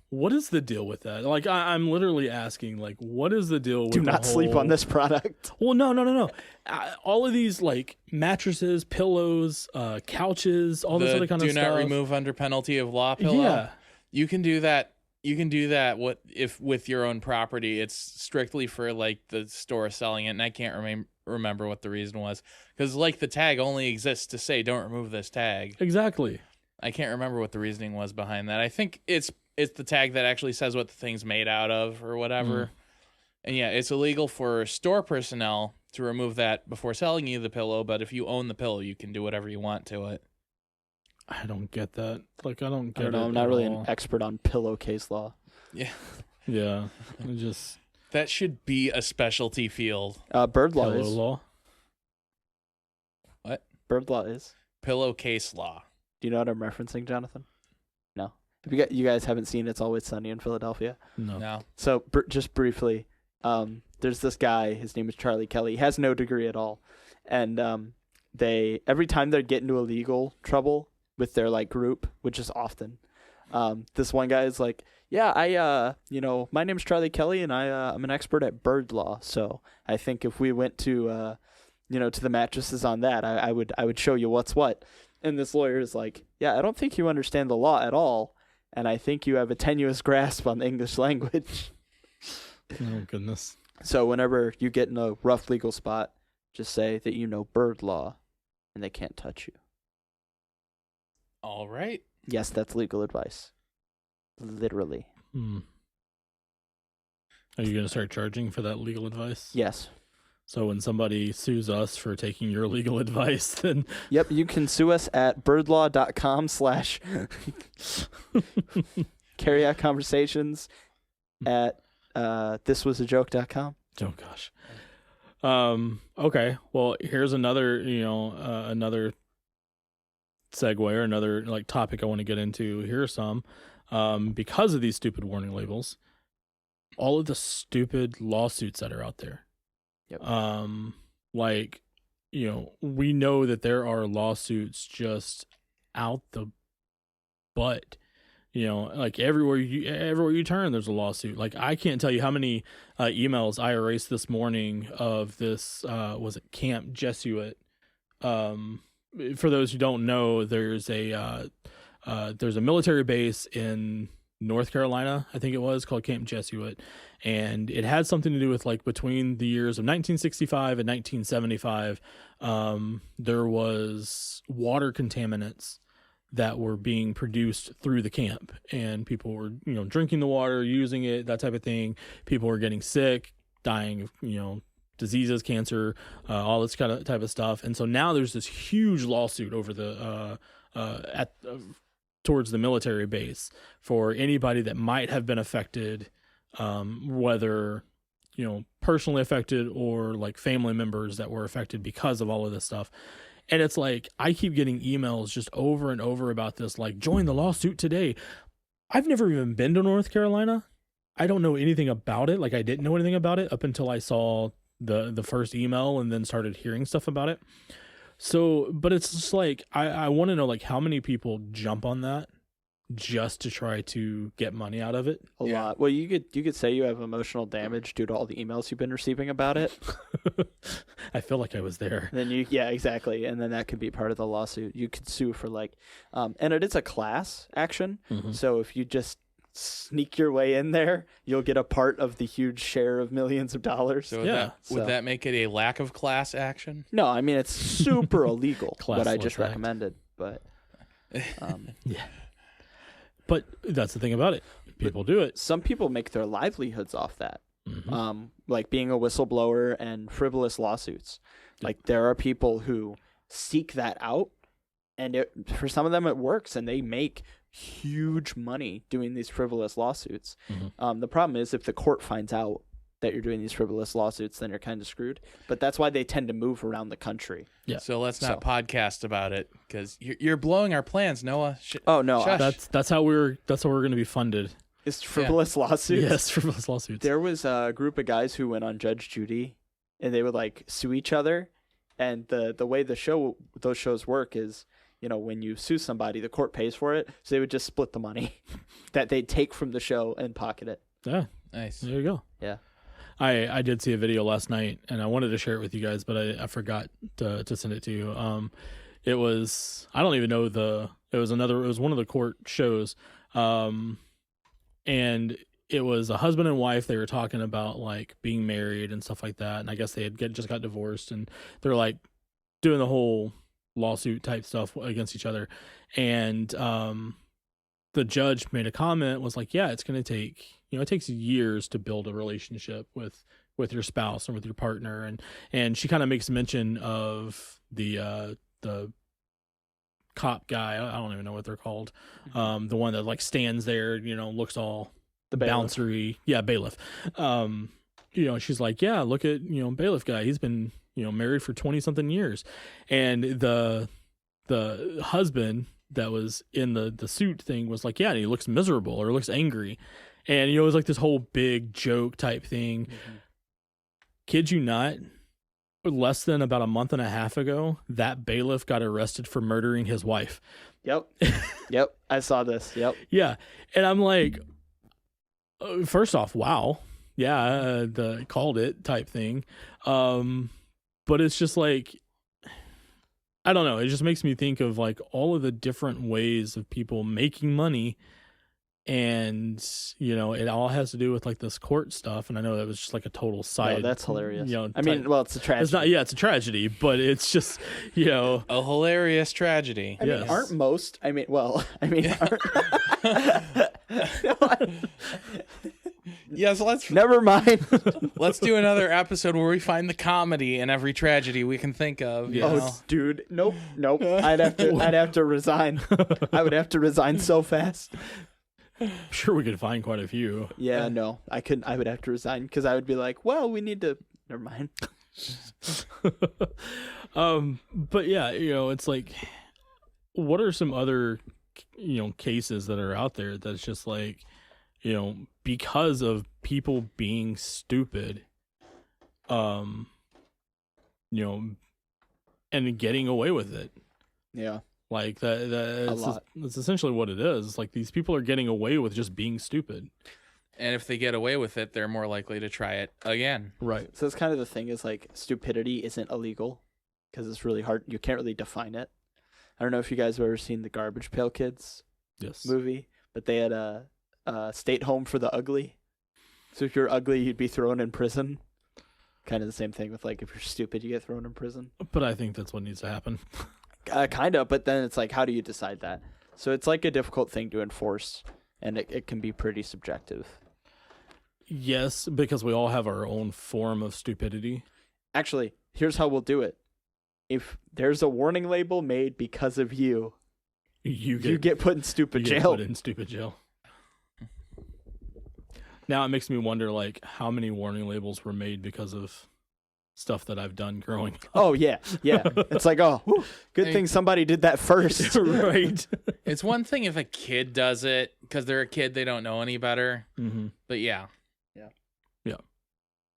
[SPEAKER 1] What is the deal with that? Like, I'm literally asking, like, what is the deal with
[SPEAKER 3] Do not
[SPEAKER 1] the
[SPEAKER 3] sleep on
[SPEAKER 1] whole-
[SPEAKER 3] this product.
[SPEAKER 1] Well, no. All of these, like, mattresses, pillows, couches, all this
[SPEAKER 2] The
[SPEAKER 1] other kind
[SPEAKER 2] do
[SPEAKER 1] of stuff.
[SPEAKER 2] not remove under penalty of law pillow.
[SPEAKER 1] Yeah.
[SPEAKER 2] You can do that. You can do that if with your own property. It's strictly for like the store selling it, and I can't remember what the reason was, because like the tag only exists to say don't remove this tag.
[SPEAKER 1] Exactly.
[SPEAKER 2] I can't remember what the reasoning was behind that. I think it's the tag that actually says what the thing's made out of or whatever. And yeah, it's illegal for store personnel to remove that before selling you the pillow, but if you own the pillow, you can do whatever you want to it.
[SPEAKER 1] I don't get that. Like, I don't
[SPEAKER 3] I
[SPEAKER 1] get
[SPEAKER 3] don't know.
[SPEAKER 1] it
[SPEAKER 3] I'm not
[SPEAKER 1] at
[SPEAKER 3] really
[SPEAKER 1] all.
[SPEAKER 3] an expert on pillowcase law.
[SPEAKER 2] Yeah.
[SPEAKER 1] Yeah. It just
[SPEAKER 2] That should be a specialty field.
[SPEAKER 3] Bird law
[SPEAKER 1] pillow
[SPEAKER 3] is.
[SPEAKER 1] law.
[SPEAKER 3] Bird law is.
[SPEAKER 2] Pillowcase law.
[SPEAKER 3] Do you know what I'm referencing, Jonathan? No. If you guys haven't seen It's Always Sunny in Philadelphia.
[SPEAKER 1] No.
[SPEAKER 2] No.
[SPEAKER 3] So just briefly, there's this guy. His name is Charlie Kelly. He has no degree at all, and they every time they get into a legal trouble with their like group, which is often, this one guy is like, yeah, my name's Charlie Kelly, and I'm an expert at bird law. So I think if we went to to the mattresses on that, I would show you what's what. And this lawyer is like, yeah, I don't think you understand the law at all, and I think you have a tenuous grasp on the English language.
[SPEAKER 1] Oh goodness.
[SPEAKER 3] So whenever you get in a rough legal spot, just say that you know bird law, and they can't touch you.
[SPEAKER 2] All right.
[SPEAKER 3] Yes, that's legal advice. Literally.
[SPEAKER 1] Hmm. Are you gonna start charging for that legal advice?
[SPEAKER 3] Yes.
[SPEAKER 1] So when somebody sues us for taking your legal advice, then
[SPEAKER 3] Yep, you can sue us at birdlaw.com/ carry out conversations at thiswasajoke.com.
[SPEAKER 1] oh gosh. Okay. Well, here's another, another segue or another like topic I want to get into. Here are some, because of these stupid warning labels, all of the stupid lawsuits that are out there.
[SPEAKER 3] Yep.
[SPEAKER 1] We know that there are lawsuits just out the butt. Like everywhere you turn, there's a lawsuit. Like I can't tell you how many emails I erased this morning of this. Was it Camp Jesuit? For those who don't know, there's a military base in North Carolina, I think it was, called Camp Jesuit, and it had something to do with like between the years of 1965 and 1975, there was water contaminants that were being produced through the camp, and people were drinking the water, using it, that type of thing. People were getting sick, dying of diseases, cancer, all this kind of type of stuff. And so now there's this huge lawsuit over the towards the military base for anybody that might have been affected, whether personally affected or like family members that were affected because of all of this stuff. And it's like, I keep getting emails just over and over about this, like, join the lawsuit today. I've never even been to North Carolina. I don't know anything about it. Like, I didn't know anything about it up until I saw the first email and then started hearing stuff about it. So, but it's just like, I want to know, like, how many people jump on that just to try to get money out of it.
[SPEAKER 3] A lot. Well, you could say you have emotional damage due to all the emails you've been receiving about it.
[SPEAKER 1] I feel like I was there.
[SPEAKER 3] Then exactly. And then that could be part of the lawsuit. You could sue for like, and it is a class action.
[SPEAKER 1] Mm-hmm.
[SPEAKER 3] So if you just sneak your way in there, you'll get a part of the huge share of millions of dollars.
[SPEAKER 2] So
[SPEAKER 1] Yeah.
[SPEAKER 2] would that make it a lack of class action?
[SPEAKER 3] No, I mean, it's super illegal, what I
[SPEAKER 1] Classless
[SPEAKER 3] just
[SPEAKER 1] act.
[SPEAKER 3] recommended. But
[SPEAKER 1] Yeah. But that's the thing about it. People do it.
[SPEAKER 3] some people make their livelihoods off that.
[SPEAKER 1] Mhm.
[SPEAKER 3] Like being a whistleblower and frivolous lawsuits. Like there are people who seek that out, and for some of them it works, and they make huge money doing these frivolous lawsuits.
[SPEAKER 1] Mhm.
[SPEAKER 3] The problem is if the court finds out that you're doing these frivolous lawsuits, then you're kind of screwed. But that's why they tend to move around the country.
[SPEAKER 1] Yeah.
[SPEAKER 2] So let's not podcast about it because you're blowing our plans, Noah.
[SPEAKER 3] Oh no,
[SPEAKER 2] Shush.
[SPEAKER 1] That's how we're going to be funded.
[SPEAKER 3] it's frivolous lawsuits.
[SPEAKER 1] Yes, for those lawsuits.
[SPEAKER 3] There was a group of guys who went on Judge Judy, and they would like sue each other. And the way those shows work is, when you sue somebody, the court pays for it. So they would just split the money that they take from the show and pocket it.
[SPEAKER 1] Yeah,
[SPEAKER 2] Nice.
[SPEAKER 1] there you go.
[SPEAKER 3] Yeah.
[SPEAKER 1] I did see a video last night, and I wanted to share it with you guys, but I forgot to send it to you. It was, I don't even know it was one of the court shows, and it was a husband and wife. They were talking about like being married and stuff like that, and I guess they had just got divorced, and they're like doing the whole lawsuit type stuff against each other, and the judge made a comment, was like, yeah, it's going to take, it takes years to build a relationship with your spouse or with your partner, and she kind of makes mention of the cop guy. I don't even know what they're called. The one that like stands there, looks all
[SPEAKER 3] The bailiff.
[SPEAKER 1] bouncery. Yeah, bailiff. She's like, yeah, look at, bailiff guy. He's been, married for 20 something years. And the husband that was in the suit thing was like, yeah, and he looks miserable or looks angry. And, it was like this whole big joke type thing.
[SPEAKER 3] Mm-hmm.
[SPEAKER 1] Kid you not, less than about a month and a half ago, that bailiff got arrested for murdering his wife.
[SPEAKER 3] Yep. Yep. I saw this. Yep.
[SPEAKER 1] Yeah. And I'm like, first off, wow. Yeah, called it type thing. But it's just like, I don't know. It just makes me think of like all of the different ways of people making money. And, it all has to do with like this court stuff. And I know that was just like a total side.
[SPEAKER 3] No, that's hilarious.
[SPEAKER 1] Type.
[SPEAKER 3] Well, it's a tragedy.
[SPEAKER 1] It's not, it's a tragedy, but it's just,
[SPEAKER 2] A hilarious tragedy.
[SPEAKER 3] I mean,
[SPEAKER 1] Yes.
[SPEAKER 3] aren't most? Aren't,
[SPEAKER 2] Yes, let's
[SPEAKER 3] never mind.
[SPEAKER 2] let's do another episode where we find the comedy in every tragedy we can think of.
[SPEAKER 1] Yeah.
[SPEAKER 3] Oh, dude, nope. I'd have to resign. I would have to resign so fast.
[SPEAKER 1] I'm sure we could find quite a few.
[SPEAKER 3] Yeah, no, I couldn't. I would have to resign because I would be like, well, we need to. Never mind.
[SPEAKER 1] But yeah, it's like, what are some other, cases that are out there that's just like, because of people being stupid, and getting away with it.
[SPEAKER 3] Yeah.
[SPEAKER 1] Like that's essentially what it is. It's like these people are getting away with just being stupid.
[SPEAKER 2] And if they get away with it, they're more likely to try it again.
[SPEAKER 1] Right.
[SPEAKER 3] So that's kind of the thing is like stupidity isn't illegal because it's really hard. You can't really define it. I don't know if you guys have ever seen the Garbage Pail Kids
[SPEAKER 1] Yes.
[SPEAKER 3] movie, but they had a state home for the ugly. So if you're ugly, you'd be thrown in prison. Kind of the same thing with like if you're stupid, you get thrown in prison.
[SPEAKER 1] But I think that's what needs to happen.
[SPEAKER 3] Kind of, but then it's like, how do you decide that? So it's like a difficult thing to enforce, and it can be pretty subjective.
[SPEAKER 1] Yes, because we all have our own form of stupidity.
[SPEAKER 3] Actually, here's how we'll do it. If there's a warning label made because of you, you get put in stupid jail.
[SPEAKER 1] Put in stupid jail. Now it makes me wonder, like, how many warning labels were made because of stuff that I've done growing up.
[SPEAKER 3] Oh, yeah. It's like, good thing somebody did that first.
[SPEAKER 1] Right.
[SPEAKER 2] It's one thing if a kid does it because they're a kid, they don't know any better.
[SPEAKER 1] Mm-hmm.
[SPEAKER 2] But yeah.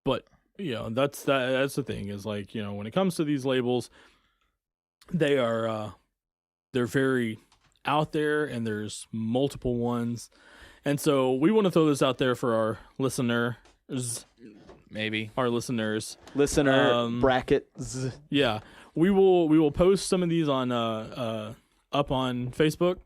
[SPEAKER 1] But, that's the thing is like, when it comes to these labels, they are, they're very out there and there's multiple ones. And so we want to throw this out there for our listeners.
[SPEAKER 2] Maybe.
[SPEAKER 1] Our listeners.
[SPEAKER 3] Listener brackets.
[SPEAKER 1] Yeah. We will post some of these on up on Facebook.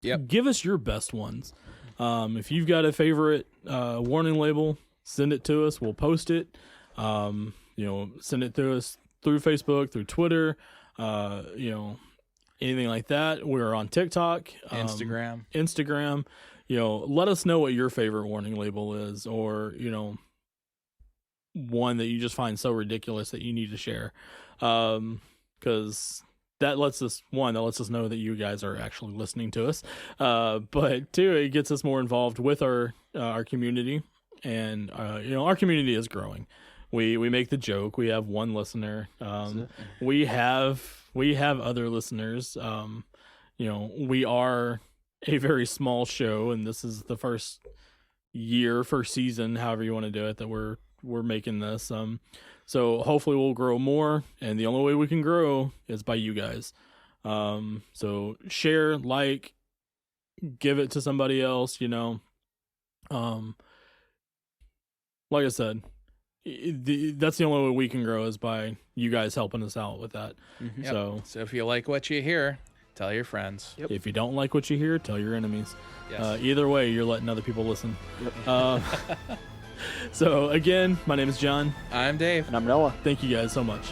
[SPEAKER 2] Yep.
[SPEAKER 1] Give us your best ones. If you've got a favorite warning label, send it to us. We'll post it. Send it to us through Facebook, through Twitter, anything like that. We're on TikTok, Instagram. Let us know what your favorite warning label is, or one that you just find so ridiculous that you need to share, because that lets us know that you guys are actually listening to us, but two, it gets us more involved with our community, and our community is growing. We make the joke, we have one listener, we have other listeners, we are a very small show, and this is the first season, however you want to do it, that we're making this. So hopefully we'll grow more, and the only way we can grow is by you guys. So share, like, give it to somebody else, you know. Like I said, that's the only way we can grow is by you guys helping us out with that.
[SPEAKER 3] Mhm.
[SPEAKER 2] Yep. So if you like what you hear, tell your friends.
[SPEAKER 3] Yep.
[SPEAKER 1] If you don't like what you hear, tell your enemies.
[SPEAKER 2] Yes.
[SPEAKER 1] Either way, you're letting other people listen.
[SPEAKER 3] Yep.
[SPEAKER 1] So again, my name is John.
[SPEAKER 2] I'm Dave.
[SPEAKER 3] And I'm Noah.
[SPEAKER 1] Thank you guys so much.